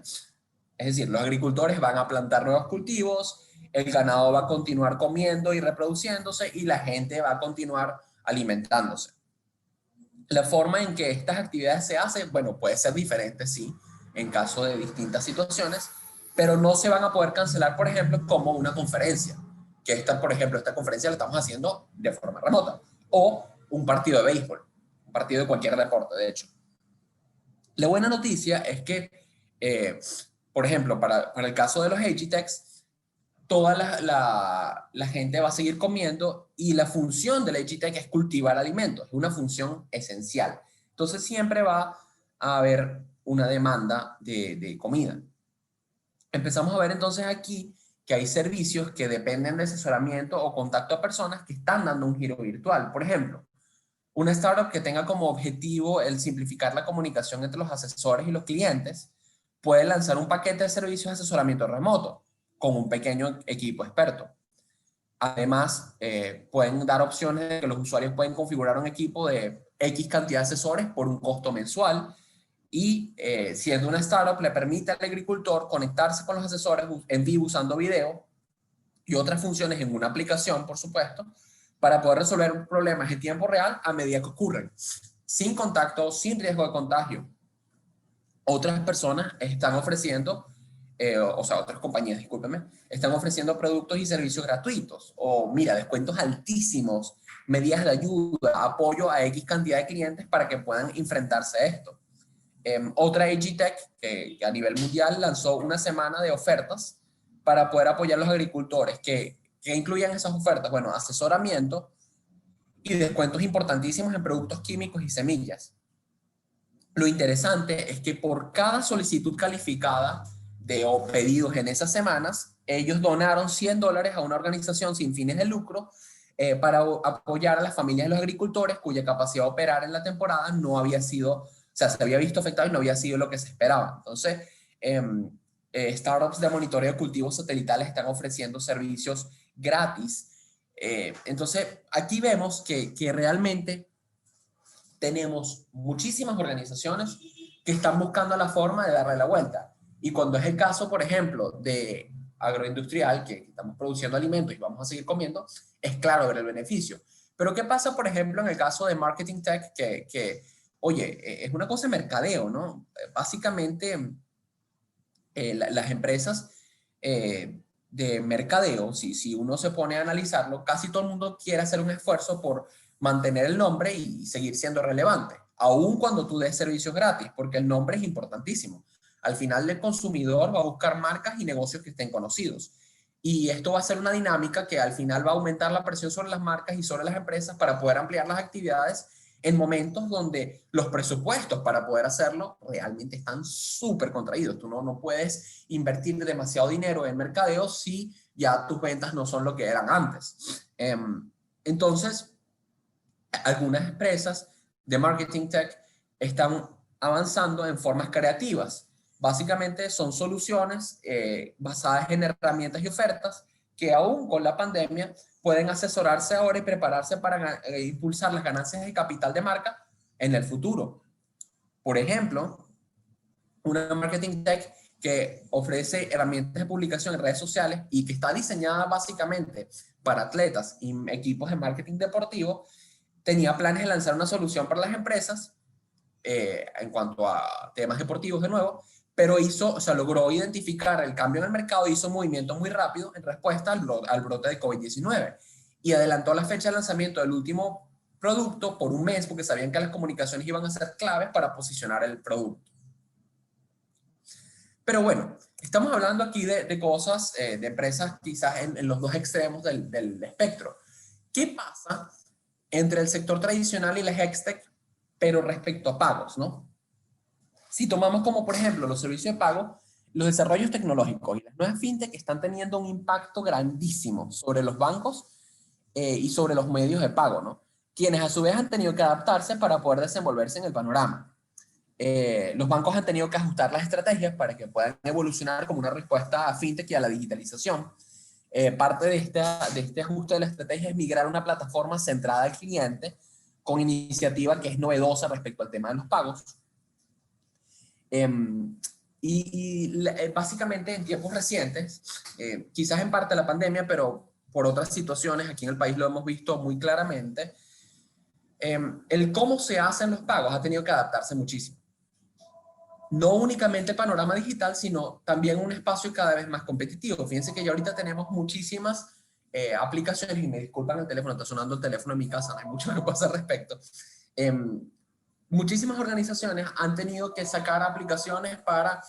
Es decir, los agricultores van a plantar nuevos cultivos, el ganado va a continuar comiendo y reproduciéndose y la gente va a continuar alimentándose. La forma en que estas actividades se hacen, bueno, puede ser diferente, sí, en caso de distintas situaciones, pero no se van a poder cancelar, por ejemplo, como una conferencia, que esta, por ejemplo, esta conferencia la estamos haciendo de forma remota, o un partido de béisbol, un partido de cualquier deporte, de hecho. La buena noticia es que, por ejemplo, para el caso de los Agitex, toda la gente va a seguir comiendo y la función del Agitech es cultivar alimentos, es una función esencial. Entonces siempre va a haber una demanda de comida. Empezamos a ver entonces aquí que hay servicios que dependen de asesoramiento o contacto a personas que están dando un giro virtual. Por ejemplo, una startup que tenga como objetivo el simplificar la comunicación entre los asesores y los clientes puede lanzar un paquete de servicios de asesoramiento remoto con un pequeño equipo experto. Además, pueden dar opciones de que los usuarios pueden configurar un equipo de X cantidad de asesores por un costo mensual y siendo una startup le permite al agricultor conectarse con los asesores en vivo usando video y otras funciones en una aplicación, por supuesto, para poder resolver problemas en tiempo real a medida que ocurren, sin contacto, sin riesgo de contagio. Otras personas están ofreciendo, o sea, otras compañías, discúlpeme, están ofreciendo productos y servicios gratuitos, o mira, descuentos altísimos, medidas de ayuda, apoyo a X cantidad de clientes para que puedan enfrentarse a esto. Otra Agitech que a nivel mundial lanzó una semana de ofertas para poder apoyar a los agricultores. ¿Qué incluían esas ofertas? Bueno, asesoramiento y descuentos importantísimos en productos químicos y semillas. Lo interesante es que por cada solicitud calificada o pedidos en esas semanas, ellos donaron $100 a una organización sin fines de lucro para apoyar a las familias de los agricultores cuya capacidad de operar en la temporada no había sido, o sea, se había visto afectado y no había sido lo que se esperaba. Entonces, startups de monitoreo de cultivos satelitales están ofreciendo servicios gratis. Entonces, aquí vemos que realmente tenemos muchísimas organizaciones que están buscando la forma de darle la vuelta. Y cuando es el caso, por ejemplo, de agroindustrial, que estamos produciendo alimentos y vamos a seguir comiendo, es claro ver el beneficio. Pero ¿qué pasa, por ejemplo, en el caso de marketing tech, oye, es una cosa de mercadeo, ¿no? Básicamente, las empresas de mercadeo, si uno se pone a analizarlo, casi todo el mundo quiere hacer un esfuerzo por mantener el nombre y seguir siendo relevante, aun cuando tú des servicios gratis, porque el nombre es importantísimo. Al final el consumidor va a buscar marcas y negocios que estén conocidos. Y esto va a ser una dinámica que al final va a aumentar la presión sobre las marcas y sobre las empresas para poder ampliar las actividades en momentos donde los presupuestos para poder hacerlo realmente están súper contraídos. Tú no puedes invertir demasiado dinero en mercadeo si ya tus ventas no son lo que eran antes. Entonces, algunas empresas de marketing tech están avanzando en formas creativas. Básicamente son soluciones basadas en herramientas y ofertas que aún con la pandemia pueden asesorarse ahora y prepararse para impulsar las ganancias de capital de marca en el futuro. Por ejemplo, una marketing tech que ofrece herramientas de publicación en redes sociales y que está diseñada básicamente para atletas y equipos de marketing deportivo, tenía planes de lanzar una solución para las empresas en cuanto a temas deportivos de nuevo, pero logró identificar el cambio en el mercado, hizo movimientos muy rápidos en respuesta al brote de COVID-19 y adelantó la fecha de lanzamiento del último producto por un mes porque sabían que las comunicaciones iban a ser claves para posicionar el producto. Pero bueno, estamos hablando aquí de cosas, de empresas quizás en los dos extremos del espectro. ¿Qué pasa entre el sector tradicional y la Hextech, pero respecto a pagos, ¿no? Si tomamos como, por ejemplo, los servicios de pago, los desarrollos tecnológicos y las nuevas fintech están teniendo un impacto grandísimo sobre los bancos y sobre los medios de pago, ¿no? Quienes a su vez han tenido que adaptarse para poder desenvolverse en el panorama. Los bancos han tenido que ajustar las estrategias para que puedan evolucionar como una respuesta a fintech y a la digitalización. Parte de este ajuste de la estrategia es migrar a una plataforma centrada al cliente con iniciativa que es novedosa respecto al tema de los pagos. Básicamente en tiempos recientes, quizás en parte la pandemia, pero por otras situaciones aquí en el país lo hemos visto muy claramente, el cómo se hacen los pagos ha tenido que adaptarse muchísimo. No únicamente el panorama digital, sino también un espacio cada vez más competitivo. Fíjense que ya ahorita tenemos muchísimas aplicaciones, y me disculpan el teléfono, está sonando el teléfono en mi casa, no hay mucho que pueda hacer al respecto. Muchísimas organizaciones han tenido que sacar aplicaciones para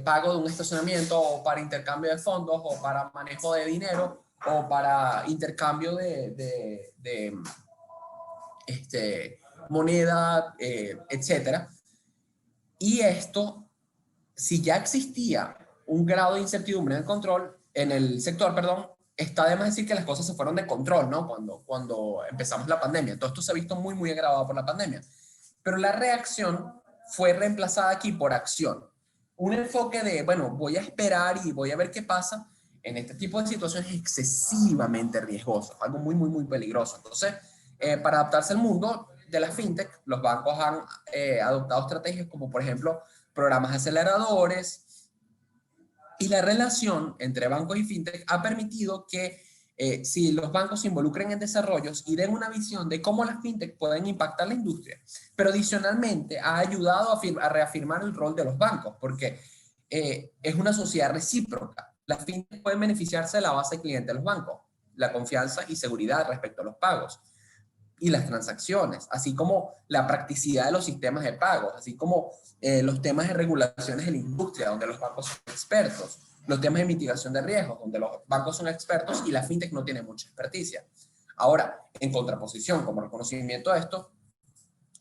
pago de un estacionamiento, o para intercambio de fondos, o para manejo de dinero, o para intercambio de moneda, etcétera. Y esto, si ya existía un grado de incertidumbre en el sector, perdón, está de más decir que las cosas se fueron de control, ¿no? Cuando empezamos la pandemia. Todo esto se ha visto muy, muy agravado por la pandemia. Pero la reacción fue reemplazada aquí por acción. Un enfoque de, bueno, voy a esperar y voy a ver qué pasa en este tipo de situaciones excesivamente riesgosas, algo muy, muy, muy peligroso. Entonces, para adaptarse al mundo de la fintech, los bancos han adoptado estrategias como, por ejemplo, programas aceleradores, y la relación entre bancos y fintech ha permitido que si los bancos se involucren en desarrollos y den una visión de cómo las fintech pueden impactar la industria, pero adicionalmente ha ayudado a reafirmar el rol de los bancos, porque es una sociedad recíproca. Las fintech pueden beneficiarse de la base de cliente de los bancos, la confianza y seguridad respecto a los pagos y las transacciones, así como la practicidad de los sistemas de pagos, así como los temas de regulaciones de la industria, donde los bancos son expertos, los temas de mitigación de riesgos, donde los bancos son expertos y la fintech no tiene mucha experticia. Ahora, en contraposición, como reconocimiento a esto,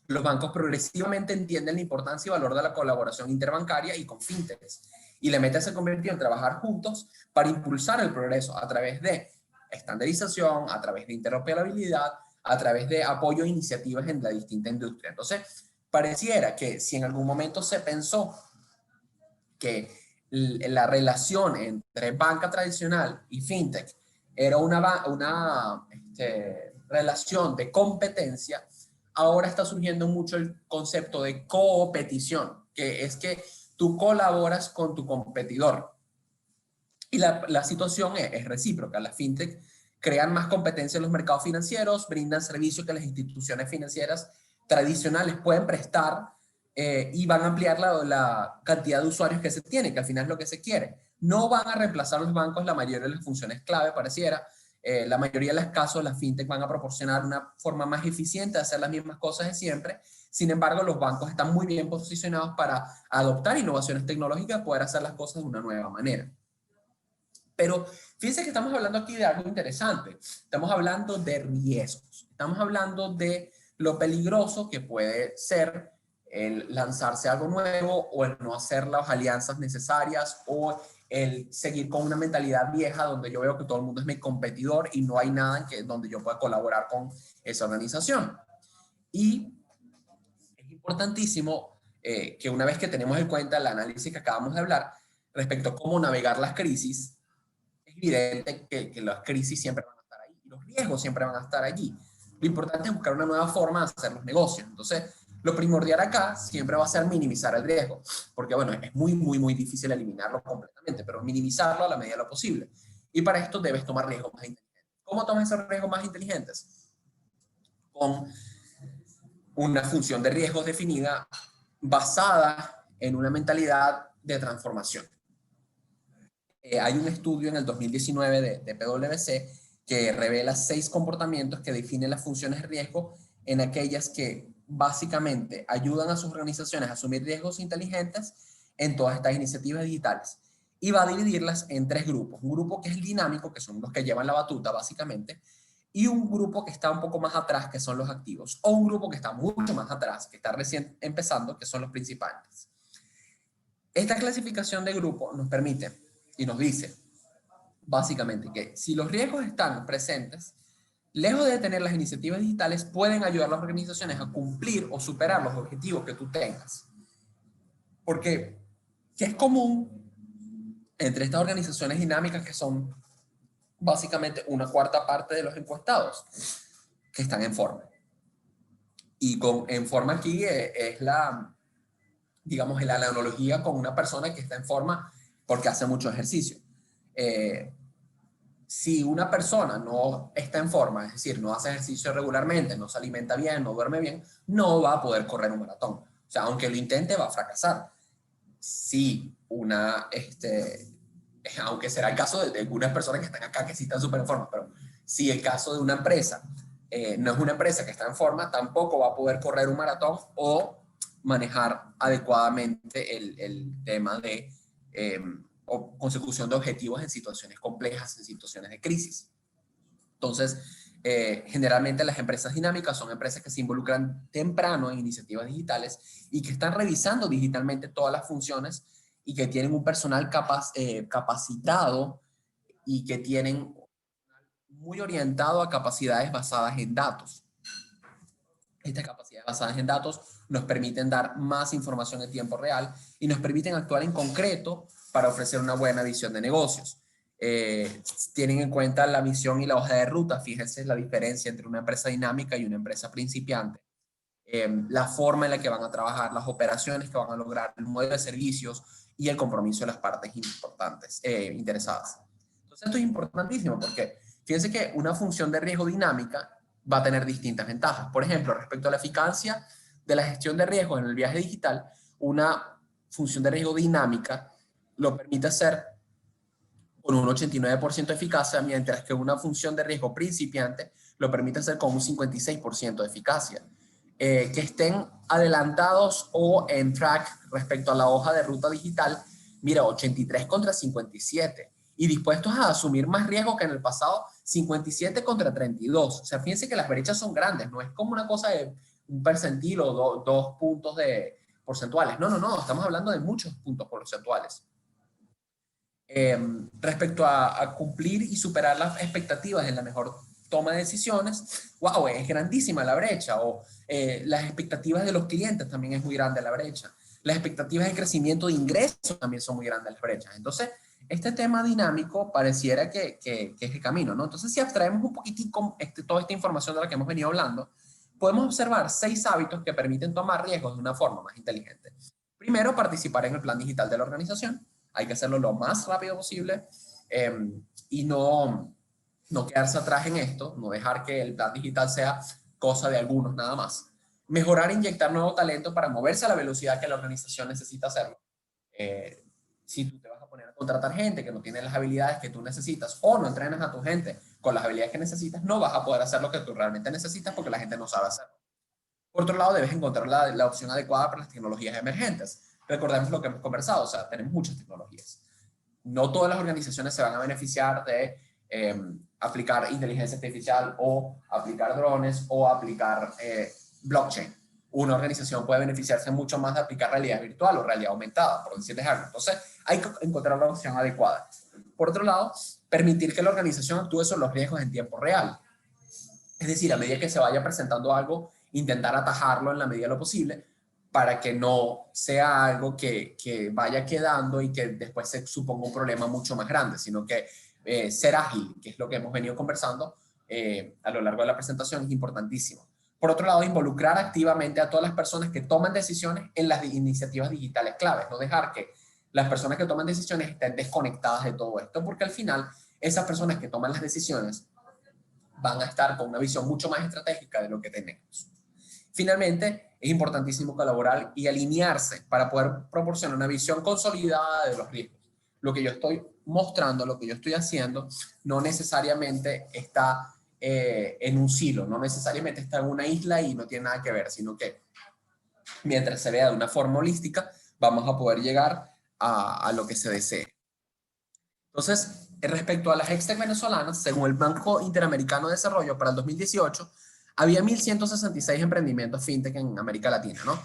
los bancos progresivamente entienden la importancia y valor de la colaboración interbancaria y con fintechs, y la meta se convirtió en trabajar juntos para impulsar el progreso a través de estandarización, a través de interoperabilidad, a través de apoyo a iniciativas en la distinta industria. Entonces, pareciera que si en algún momento se pensó que la relación entre banca tradicional y fintech era una relación de competencia, ahora está surgiendo mucho el concepto de coopetición, que es que tú colaboras con tu competidor. Y la situación es recíproca. Las fintech crean más competencia en los mercados financieros, brindan servicios que las instituciones financieras tradicionales pueden prestar y van a ampliar la cantidad de usuarios que se tiene, que al final es lo que se quiere. No van a reemplazar los bancos la mayoría de las funciones clave, pareciera. La mayoría de los casos, las fintech van a proporcionar una forma más eficiente de hacer las mismas cosas de siempre. Sin embargo, los bancos están muy bien posicionados para adoptar innovaciones tecnológicas y poder hacer las cosas de una nueva manera. Pero fíjense que estamos hablando aquí de algo interesante. Estamos hablando de riesgos. Estamos hablando de lo peligroso que puede ser el lanzarse algo nuevo, o el no hacer las alianzas necesarias, o el seguir con una mentalidad vieja donde yo veo que todo el mundo es mi competidor y no hay nada donde yo pueda colaborar con esa organización. Y es importantísimo que una vez que tenemos en cuenta el análisis que acabamos de hablar respecto a cómo navegar las crisis, es evidente que las crisis siempre van a estar ahí y los riesgos siempre van a estar allí. Lo importante es buscar una nueva forma de hacer los negocios. Entonces, lo primordial acá siempre va a ser minimizar el riesgo, porque bueno, es muy, muy, muy difícil eliminarlo completamente, pero minimizarlo a la medida de lo posible. Y para esto debes tomar riesgos más inteligentes. ¿Cómo tomas esos riesgos más inteligentes? Con una función de riesgos definida basada en una mentalidad de transformación. Hay un estudio en el 2019 de PwC que revela 6 comportamientos que definen las funciones de riesgo en aquellas que básicamente ayudan a sus organizaciones a asumir riesgos inteligentes en todas estas iniciativas digitales. Y va a dividirlas en 3 grupos. Un grupo que es el dinámico, que son los que llevan la batuta básicamente, y un grupo que está un poco más atrás, que son los activos, o un grupo que está mucho más atrás, que está recién empezando, que son los principales. Esta clasificación de grupo nos permite y nos dice básicamente que si los riesgos están presentes, lejos de tener las iniciativas digitales, pueden ayudar a las organizaciones a cumplir o superar los objetivos que tú tengas. Porque, ¿qué es común entre estas organizaciones dinámicas que son básicamente una cuarta parte de los encuestados? Que están en forma. Y en forma aquí es la, digamos, la analogía con una persona que está en forma porque hace mucho ejercicio. Si una persona no está en forma, es decir, no hace ejercicio regularmente, no se alimenta bien, no duerme bien, no va a poder correr un maratón. O sea, aunque lo intente, va a fracasar. Si aunque será el caso de algunas personas que están acá que sí están súper en forma, pero si el caso de una empresa no es una empresa que está en forma, tampoco va a poder correr un maratón o manejar adecuadamente el tema de o consecución de objetivos en situaciones complejas, en situaciones de crisis. Entonces, generalmente las empresas dinámicas son empresas que se involucran temprano en iniciativas digitales y que están revisando digitalmente todas las funciones y que tienen un personal capacitado y que tienen muy orientado a capacidades basadas en datos. Estas capacidades basadas en datos nos permiten dar más información en tiempo real y nos permiten actuar en concreto para ofrecer una buena visión de negocios. Tienen en cuenta la visión y la hoja de ruta. Fíjense la diferencia entre una empresa dinámica y una empresa principiante. La forma en la que van a trabajar, las operaciones que van a lograr, el modelo de servicios y el compromiso de las partes importantes, interesadas. Entonces esto es importantísimo porque fíjense que una función de riesgo dinámica va a tener distintas ventajas. Por ejemplo, respecto a la eficacia de la gestión de riesgos en el viaje digital, una función de riesgo dinámica lo permite hacer con un 89% de eficacia, mientras que una función de riesgo principiante lo permite hacer con un 56% de eficacia. Que estén adelantados o en track respecto a la hoja de ruta digital, mira, 83 contra 57. Y dispuestos a asumir más riesgo que en el pasado, 57 contra 32. O sea, fíjense que las brechas son grandes, no es como una cosa de un percentil o 2 puntos porcentuales. No, estamos hablando de muchos puntos porcentuales. Respecto a cumplir y superar las expectativas en la mejor toma de decisiones, wow, es grandísima la brecha. O las expectativas de los clientes también es muy grande la brecha. Las expectativas de crecimiento de ingresos también son muy grandes las brechas. Entonces, este tema dinámico pareciera que es el camino, ¿no? Entonces, si abstraemos un poquitico toda esta información de la que hemos venido hablando, podemos observar 6 hábitos que permiten tomar riesgos de una forma más inteligente. Primero, participar en el plan digital de la organización. Hay que hacerlo lo más rápido posible y no quedarse atrás en esto, no dejar que el plan digital sea cosa de algunos nada más. Mejorar e inyectar nuevo talento para moverse a la velocidad que la organización necesita hacerlo. Si tú te vas a poner a contratar gente que no tiene las habilidades que tú necesitas o no entrenas a tu gente con las habilidades que necesitas, no vas a poder hacer lo que tú realmente necesitas porque la gente no sabe hacerlo. Por otro lado, debes encontrar la opción adecuada para las tecnologías emergentes. Recordemos lo que hemos conversado, o sea, tenemos muchas tecnologías. No todas las organizaciones se van a beneficiar de aplicar inteligencia artificial o aplicar drones o aplicar blockchain. Una organización puede beneficiarse mucho más de aplicar realidad virtual o realidad aumentada, por decirles algo. Entonces, hay que encontrar la opción adecuada. Por otro lado, permitir que la organización actúe sobre los riesgos en tiempo real. Es decir, a medida que se vaya presentando algo, intentar atajarlo en la medida de lo posible para que no sea algo que vaya quedando y que después se suponga un problema mucho más grande, sino que ser ágil, que es lo que hemos venido conversando a lo largo de la presentación, es importantísimo. Por otro lado, involucrar activamente a todas las personas que toman decisiones en las iniciativas digitales claves, no dejar que las personas que toman decisiones estén desconectadas de todo esto, porque al final esas personas que toman las decisiones van a estar con una visión mucho más estratégica de lo que tenemos. Finalmente, es importantísimo colaborar y alinearse para poder proporcionar una visión consolidada de los riesgos. Lo que yo estoy mostrando, lo que yo estoy haciendo, no necesariamente está en un silo, no necesariamente está en una isla y no tiene nada que ver, sino que mientras se vea de una forma holística, vamos a poder llegar a lo que se desee. Entonces, respecto a las extech venezolanas, según el Banco Interamericano de Desarrollo, para el 2018, había 1.166 emprendimientos fintech en América Latina, ¿no?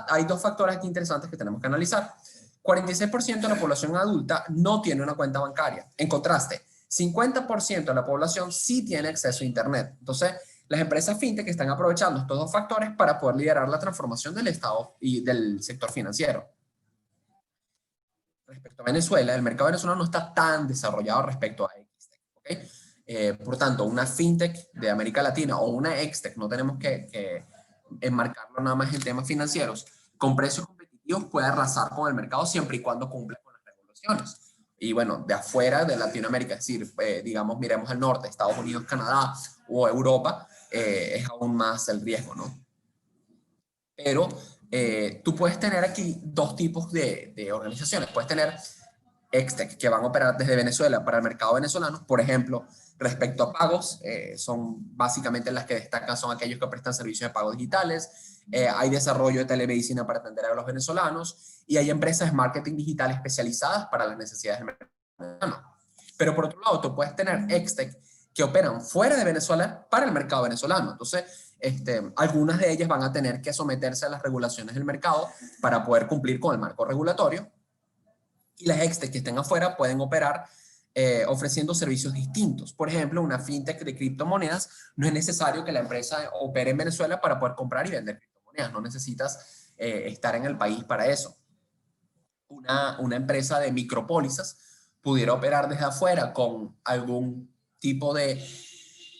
Hay dos factores aquí interesantes que tenemos que analizar. 46% de la población adulta no tiene una cuenta bancaria. En contraste, 50% de la población sí tiene acceso a Internet. Entonces, las empresas fintech están aprovechando estos dos factores para poder liderar la transformación del Estado y del sector financiero. Respecto a Venezuela, el mercado venezolano no está tan desarrollado respecto a XTech, ¿okay? Por tanto, una fintech de América Latina o una XTech, no tenemos que enmarcarlo nada más en temas financieros, con precios competitivos puede arrasar con el mercado siempre y cuando cumpla con las regulaciones. Y bueno, de afuera de Latinoamérica, es decir, digamos, miremos al norte, Estados Unidos, Canadá o Europa, es aún más el riesgo, ¿no? Pero tú puedes tener aquí dos tipos de organizaciones. Puedes tener Extech que van a operar desde Venezuela para el mercado venezolano. Por ejemplo, respecto a pagos, son básicamente las que destacan, son aquellos que prestan servicios de pagos digitales. Hay desarrollo de telemedicina para atender a los venezolanos y hay empresas de marketing digital especializadas para las necesidades del mercado venezolano. Pero por otro lado, tú puedes tener Extech que operan fuera de Venezuela para el mercado venezolano. Entonces, algunas de ellas van a tener que someterse a las regulaciones del mercado para poder cumplir con el marco regulatorio. Y las extech que estén afuera pueden operar ofreciendo servicios distintos. Por ejemplo, una fintech de criptomonedas, no es necesario que la empresa opere en Venezuela para poder comprar y vender criptomonedas. No necesitas estar en el país para eso. Una empresa de micropólizas pudiera operar desde afuera con algún tipo de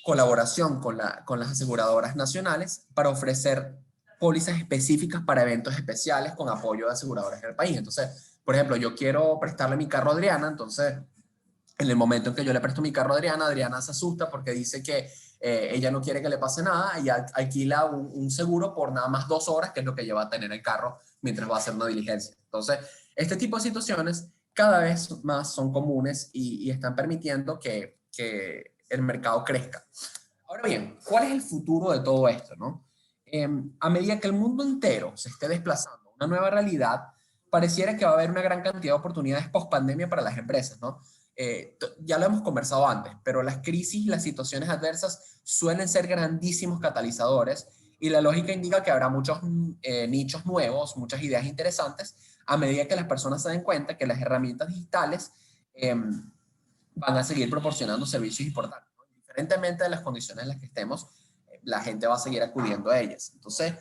colaboración con las aseguradoras nacionales para ofrecer pólizas específicas para eventos especiales con apoyo de aseguradoras en el país. Entonces, por ejemplo, yo quiero prestarle mi carro a Adriana, entonces en el momento en que yo le presto mi carro a Adriana, Adriana se asusta porque dice que ella no quiere que le pase nada y alquila un seguro por nada más 2 horas, que es lo que lleva a tener el carro mientras va a hacer una diligencia. Entonces, este tipo de situaciones cada vez más son comunes y están permitiendo que el mercado crezca. Ahora bien, ¿cuál es el futuro de todo esto, no? A medida que el mundo entero se esté desplazando a una nueva realidad, pareciera que va a haber una gran cantidad de oportunidades post-pandemia para las empresas, ¿no? Ya lo hemos conversado antes, pero las crisis, las situaciones adversas suelen ser grandísimos catalizadores y la lógica indica que habrá muchos nichos nuevos, muchas ideas interesantes, a medida que las personas se den cuenta que las herramientas digitales van a seguir proporcionando servicios importantes, ¿no? Independientemente de las condiciones en las que estemos, la gente va a seguir acudiendo a ellas. Entonces,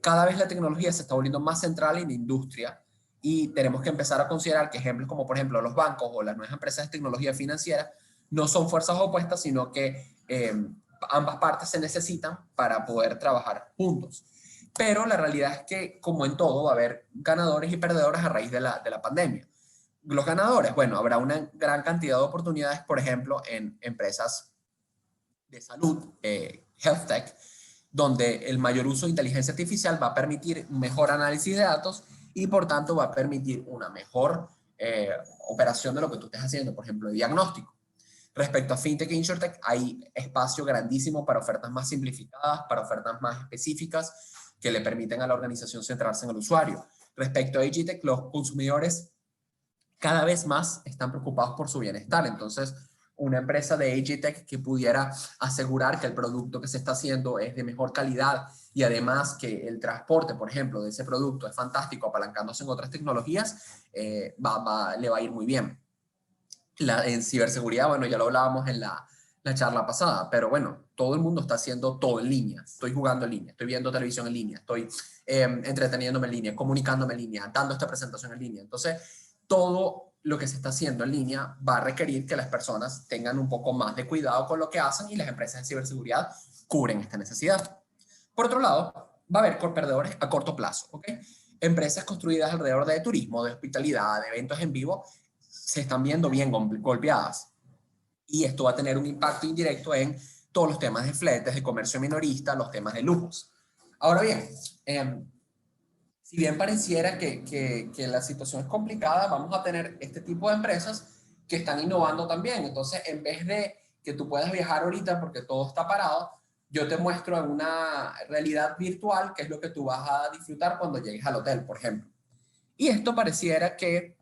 cada vez la tecnología se está volviendo más central en la industria y tenemos que empezar a considerar que ejemplos como, por ejemplo, los bancos o las nuevas empresas de tecnología financiera no son fuerzas opuestas, sino que ambas partes se necesitan para poder trabajar juntos. Pero la realidad es que, como en todo, va a haber ganadores y perdedores a raíz de la pandemia. Los ganadores, bueno, habrá una gran cantidad de oportunidades, por ejemplo, en empresas de salud, health tech, donde el mayor uso de inteligencia artificial va a permitir un mejor análisis de datos y por tanto va a permitir una mejor operación de lo que tú estés haciendo, por ejemplo, de diagnóstico. Respecto a fintech e insurtech, hay espacio grandísimo para ofertas más simplificadas, para ofertas más específicas que le permiten a la organización centrarse en el usuario. Respecto a AgTech, los consumidores cada vez más están preocupados por su bienestar. Entonces, una empresa de AgTech que pudiera asegurar que el producto que se está haciendo es de mejor calidad y además que el transporte, por ejemplo, de ese producto es fantástico, apalancándose en otras tecnologías, le va a ir muy bien. En ciberseguridad, bueno, ya lo hablábamos en la charla pasada, pero bueno, todo el mundo está haciendo todo en línea. Estoy jugando en línea, estoy viendo televisión en línea, estoy entreteniéndome en línea, comunicándome en línea, dando esta presentación en línea. Entonces, todo lo que se está haciendo en línea va a requerir que las personas tengan un poco más de cuidado con lo que hacen y las empresas de ciberseguridad cubren esta necesidad. Por otro lado, va a haber perdedores a corto plazo, ¿ok? Empresas construidas alrededor de turismo, de hospitalidad, de eventos en vivo, se están viendo bien golpeadas. Y esto va a tener un impacto indirecto en todos los temas de fletes, de comercio minorista, los temas de lujos. Ahora bien, si bien pareciera que la situación es complicada, vamos a tener este tipo de empresas que están innovando también. Entonces, en vez de que tú puedas viajar ahorita porque todo está parado, yo te muestro en una realidad virtual qué es lo que tú vas a disfrutar cuando llegues al hotel, por ejemplo. Y esto pareciera que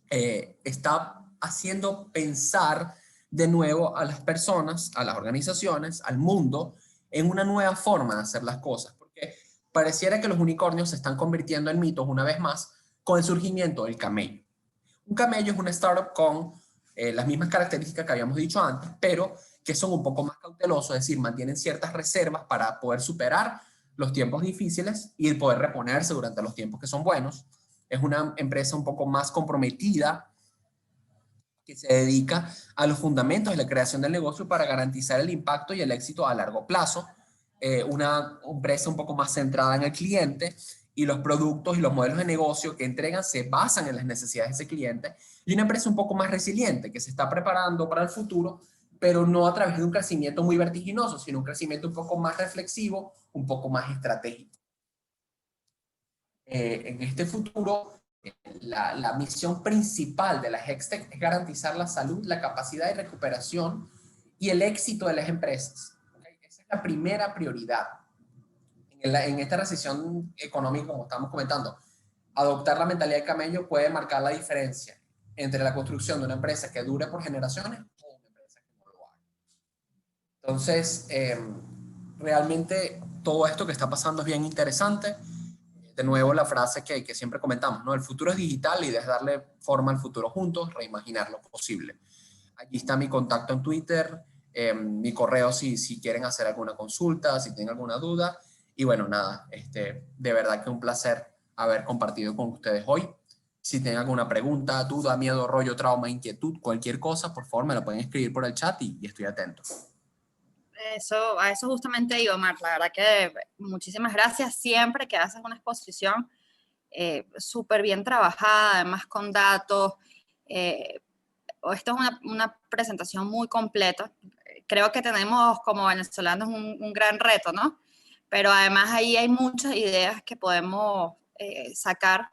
está haciendo pensar de nuevo a las personas, a las organizaciones, al mundo, en una nueva forma de hacer las cosas. Porque pareciera que los unicornios se están convirtiendo en mitos una vez más con el surgimiento del camello. Un camello es una startup con las mismas características que habíamos dicho antes, pero que son un poco más cautelosos, es decir, mantienen ciertas reservas para poder superar los tiempos difíciles y poder reponerse durante los tiempos que son buenos. Es una empresa un poco más comprometida que se dedica a los fundamentos de la creación del negocio para garantizar el impacto y el éxito a largo plazo. Una empresa un poco más centrada en el cliente y los productos y los modelos de negocio que entregan se basan en las necesidades de ese cliente. Y una empresa un poco más resiliente que se está preparando para el futuro, pero no a través de un crecimiento muy vertiginoso, sino un crecimiento un poco más reflexivo, un poco más estratégico. En este futuro, la misión principal de la Hextech es garantizar la salud, la capacidad de recuperación y el éxito de las empresas. ¿Okay? Esa es la primera prioridad. En esta recesión económica, como estamos comentando, adoptar la mentalidad de camello puede marcar la diferencia entre la construcción de una empresa que dure por generaciones o una empresa que no lo haga. Entonces, realmente todo esto que está pasando es bien interesante. De nuevo la frase que siempre comentamos, ¿no? El futuro es digital y es darle forma al futuro juntos, reimaginar lo posible. Allí está mi contacto en Twitter, mi correo si quieren hacer alguna consulta, si tienen alguna duda. Y bueno, nada, de verdad que un placer haber compartido con ustedes hoy. Si tienen alguna pregunta, duda, miedo, rollo, trauma, inquietud, cualquier cosa, por favor me la pueden escribir por el chat y estoy atento. A eso justamente iba, Omar. La verdad que muchísimas gracias. Siempre que haces una exposición súper bien trabajada, además con datos. Esto es una presentación muy completa. Creo que tenemos como venezolanos un gran reto, ¿no? Pero además ahí hay muchas ideas que podemos sacar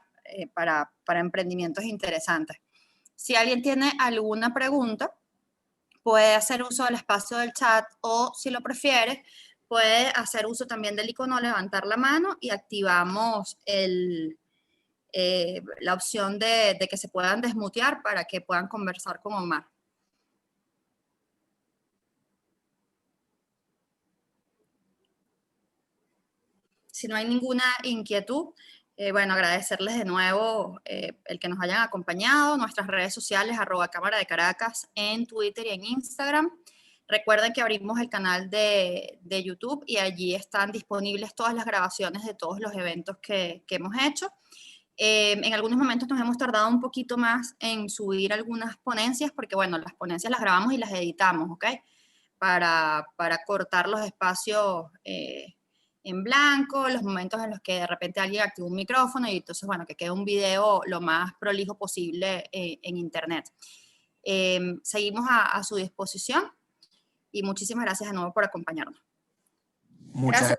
para emprendimientos interesantes. Si alguien tiene alguna pregunta, puede hacer uso del espacio del chat o, si lo prefiere, puede hacer uso también del icono, levantar la mano y activamos la opción de que se puedan desmutear para que puedan conversar con Omar. Si no hay ninguna inquietud, bueno, agradecerles de nuevo el que nos hayan acompañado. Nuestras redes sociales, @Cámara de Caracas, en Twitter y en Instagram. Recuerden que abrimos el canal de YouTube y allí están disponibles todas las grabaciones de todos los eventos que hemos hecho. En algunos momentos nos hemos tardado un poquito más en subir algunas ponencias porque, bueno, las ponencias las grabamos y las editamos, ¿ok? Para cortar los espacios en blanco, los momentos en los que de repente alguien activa un micrófono y entonces, bueno, que quede un video lo más prolijo posible en internet. Seguimos a su disposición y muchísimas gracias de nuevo por acompañarnos. Muchas gracias.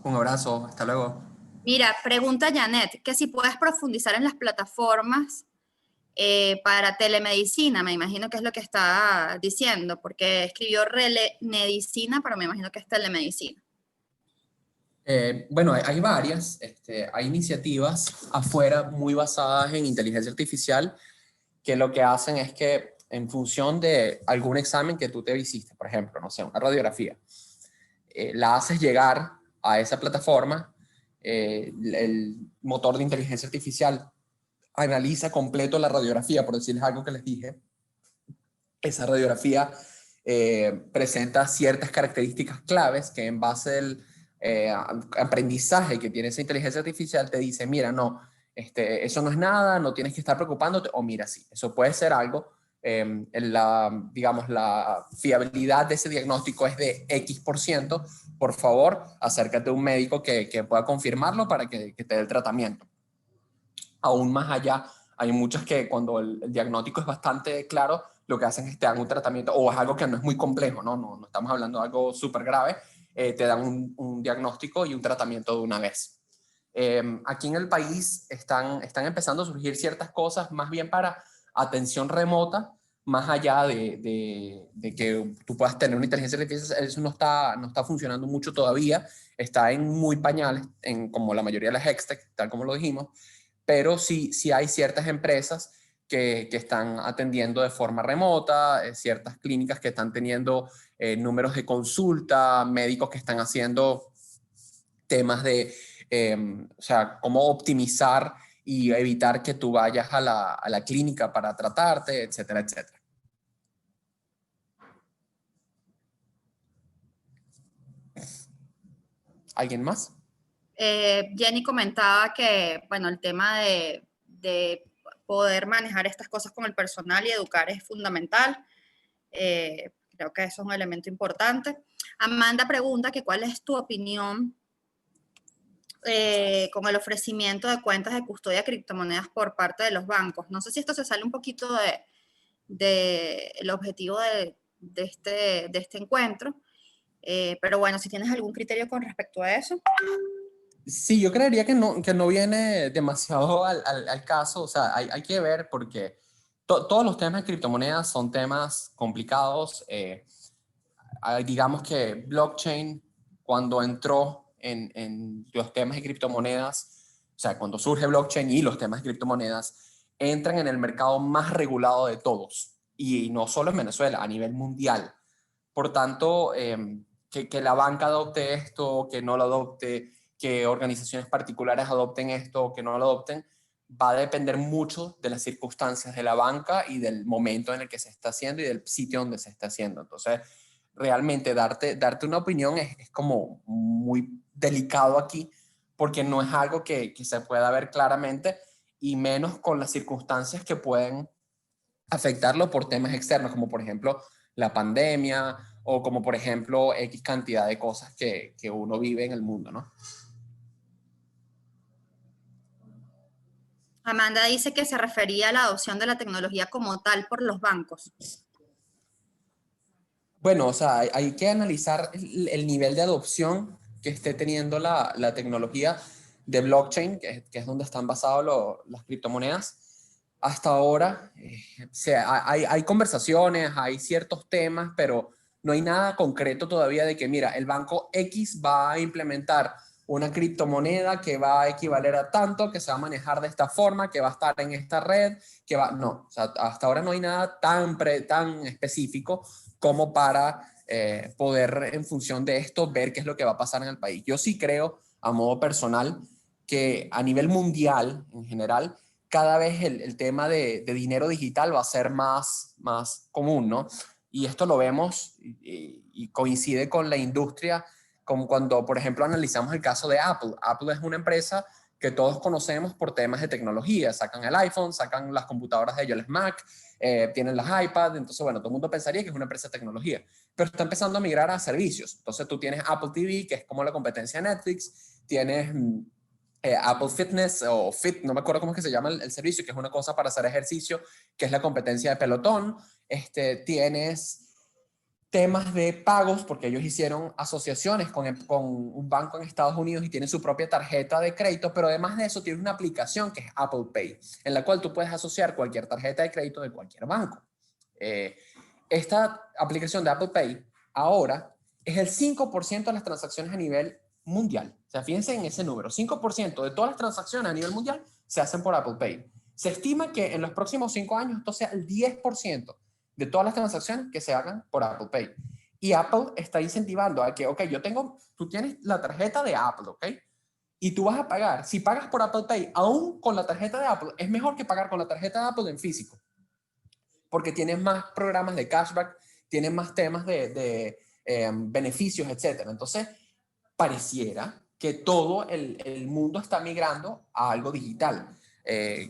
Un abrazo, hasta luego. Mira, pregunta Janet, que si puedes profundizar en las plataformas para telemedicina, me imagino que es lo que está diciendo, porque escribió relemedicina, pero me imagino que es telemedicina. Bueno, hay varias, hay iniciativas afuera muy basadas en inteligencia artificial que lo que hacen es que en función de algún examen que tú te hiciste, por ejemplo, no sé, una radiografía, la haces llegar a esa plataforma, el motor de inteligencia artificial analiza completo la radiografía, por decirles algo que les dije, esa radiografía presenta ciertas características claves que en base del aprendizaje que tiene esa inteligencia artificial te dice, mira, no, eso no es nada, no tienes que estar preocupándote, o mira, sí, eso puede ser algo, digamos, la fiabilidad de ese diagnóstico es de X%, por favor, acércate a un médico que pueda confirmarlo para que te dé el tratamiento. Aún más allá, hay muchas que cuando el diagnóstico es bastante claro, lo que hacen es que te dan un tratamiento, o es algo que no es muy complejo, no estamos hablando de algo súper grave, te dan un diagnóstico y un tratamiento de una vez. Aquí en el país están empezando a surgir ciertas cosas más bien para atención remota, más allá de que tú puedas tener una inteligencia artificial. Eso no está funcionando mucho todavía, está en muy pañales, como la mayoría de las Hextech, tal como lo dijimos, pero sí hay ciertas empresas que están atendiendo de forma remota, ciertas clínicas que están teniendo números de consulta, médicos que están haciendo temas de, o sea, cómo optimizar y evitar que tú vayas a la clínica para tratarte, etcétera, etcétera. ¿Alguien más? Jenny comentaba que, bueno, el tema de poder manejar estas cosas con el personal y educar es fundamental. Creo que eso es un elemento importante. Amanda pregunta que cuál es tu opinión con el ofrecimiento de cuentas de custodia de criptomonedas por parte de los bancos. No sé si esto se sale un poquito de el objetivo de este encuentro, pero bueno, si tienes algún criterio con respecto a eso. Sí, yo creería que no viene demasiado al caso. O sea, hay que ver porque todos los temas de criptomonedas son temas complicados. Digamos que blockchain, cuando entró en los temas de criptomonedas, o sea, cuando surge blockchain y los temas de criptomonedas, entran en el mercado más regulado de todos. Y no solo en Venezuela, a nivel mundial. Por tanto, que la banca adopte esto, que no lo adopte, que organizaciones particulares adopten esto, que no lo adopten, va a depender mucho de las circunstancias de la banca y del momento en el que se está haciendo y del sitio donde se está haciendo. Entonces, realmente darte una opinión es como muy delicado aquí, porque no es algo que se pueda ver claramente, y menos con las circunstancias que pueden afectarlo por temas externos, como por ejemplo la pandemia o como por ejemplo X cantidad de cosas que uno vive en el mundo, ¿no? Amanda dice que se refería a la adopción de la tecnología como tal por los bancos. Bueno, o sea, hay que analizar el nivel de adopción que esté teniendo la tecnología de blockchain, que es donde están basadas las criptomonedas. Hasta ahora, hay conversaciones, hay ciertos temas, pero no hay nada concreto todavía de que, mira, el banco X va a implementar una criptomoneda que va a equivaler a tanto, que se va a manejar de esta forma, que va a estar en esta red, que va... No, o sea, hasta ahora no hay nada tan específico como para poder, en función de esto, ver qué es lo que va a pasar en el país. Yo sí creo, a modo personal, que a nivel mundial, en general, cada vez el tema de dinero digital va a ser más común, ¿no? Y esto lo vemos y coincide con la industria, como cuando, por ejemplo, analizamos el caso de Apple. Apple es una empresa que todos conocemos por temas de tecnología. Sacan el iPhone, sacan las computadoras de ellos, las Mac, tienen las iPad. Entonces, bueno, todo el mundo pensaría que es una empresa de tecnología, pero está empezando a migrar a servicios. Entonces, tú tienes Apple TV, que es como la competencia de Netflix, tienes Apple Fitness o Fit, no me acuerdo cómo es que se llama el servicio, que es una cosa para hacer ejercicio, que es la competencia de Pelotón. Tienes temas de pagos, porque ellos hicieron asociaciones con un banco en Estados Unidos y tienen su propia tarjeta de crédito, pero además de eso tiene una aplicación que es Apple Pay, en la cual tú puedes asociar cualquier tarjeta de crédito de cualquier banco. Esta aplicación de Apple Pay ahora es el 5% de las transacciones a nivel mundial. O sea, fíjense en ese número, 5% de todas las transacciones a nivel mundial se hacen por Apple Pay. Se estima que en los próximos 5 años esto sea el 10% de todas las transacciones que se hagan por Apple Pay. Y Apple está incentivando a que, ok, tú tienes la tarjeta de Apple, ok, y tú vas a pagar. Si pagas por Apple Pay, aún con la tarjeta de Apple, es mejor que pagar con la tarjeta de Apple en físico, porque tienes más programas de cashback, tienes más temas de beneficios, etcétera. Entonces, pareciera que todo el mundo está migrando a algo digital.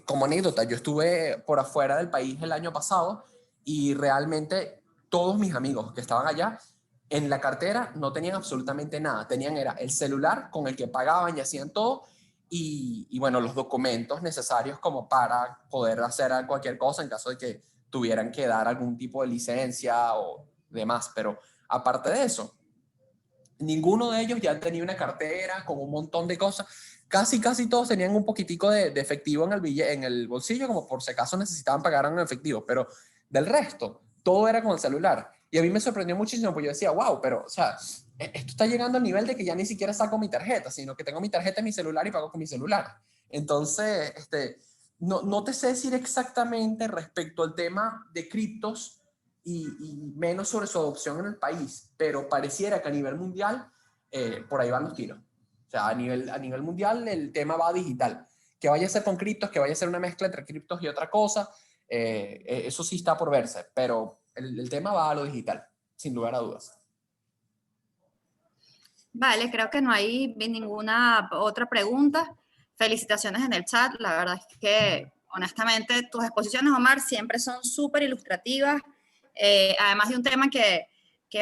Como anécdota, yo estuve por afuera del país el año pasado y realmente todos mis amigos que estaban allá en la cartera no tenían absolutamente nada. Era el celular con el que pagaban y hacían todo, y bueno, los documentos necesarios como para poder hacer cualquier cosa en caso de que tuvieran que dar algún tipo de licencia o demás. Pero aparte de eso, ninguno de ellos ya tenía una cartera con un montón de cosas. Casi todos tenían un poquitico de efectivo en el bolsillo, como por si acaso necesitaban pagar en efectivo, pero del resto, todo era con el celular. Y a mí me sorprendió muchísimo, porque yo decía, wow, pero, o sea, esto está llegando al nivel de que ya ni siquiera saco mi tarjeta, sino que tengo mi tarjeta en mi celular y pago con mi celular. Entonces, no te sé decir exactamente respecto al tema de criptos y menos sobre su adopción en el país, pero pareciera que a nivel mundial, por ahí van los tiros. O sea, a nivel mundial el tema va digital. Que vaya a ser con criptos, que vaya a ser una mezcla entre criptos y otra cosa, eso sí está por verse, pero el tema va a lo digital, sin lugar a dudas. Vale, creo que no hay ninguna otra pregunta. Felicitaciones en el chat. La verdad es que, honestamente, tus exposiciones, Omar, siempre son súper ilustrativas. Además de un tema que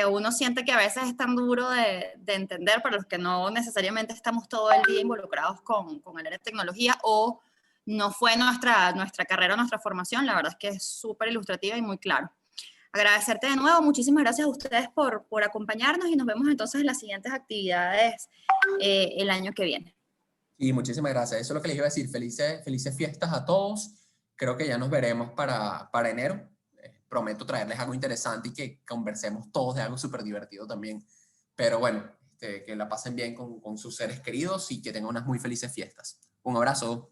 uno siente que a veces es tan duro de entender para los que no necesariamente estamos todo el día involucrados con el área de tecnología o no fue nuestra carrera o nuestra formación. La verdad es que es súper ilustrativa y muy claro. Agradecerte de nuevo, muchísimas gracias a ustedes por acompañarnos y nos vemos entonces en las siguientes actividades el año que viene. Y muchísimas gracias. Eso es lo que les iba a decir. Felices fiestas a todos. Creo que ya nos veremos para enero. Prometo traerles algo interesante y que conversemos todos de algo súper divertido también. Pero bueno, que la pasen bien con sus seres queridos y que tengan unas muy felices fiestas. Un abrazo.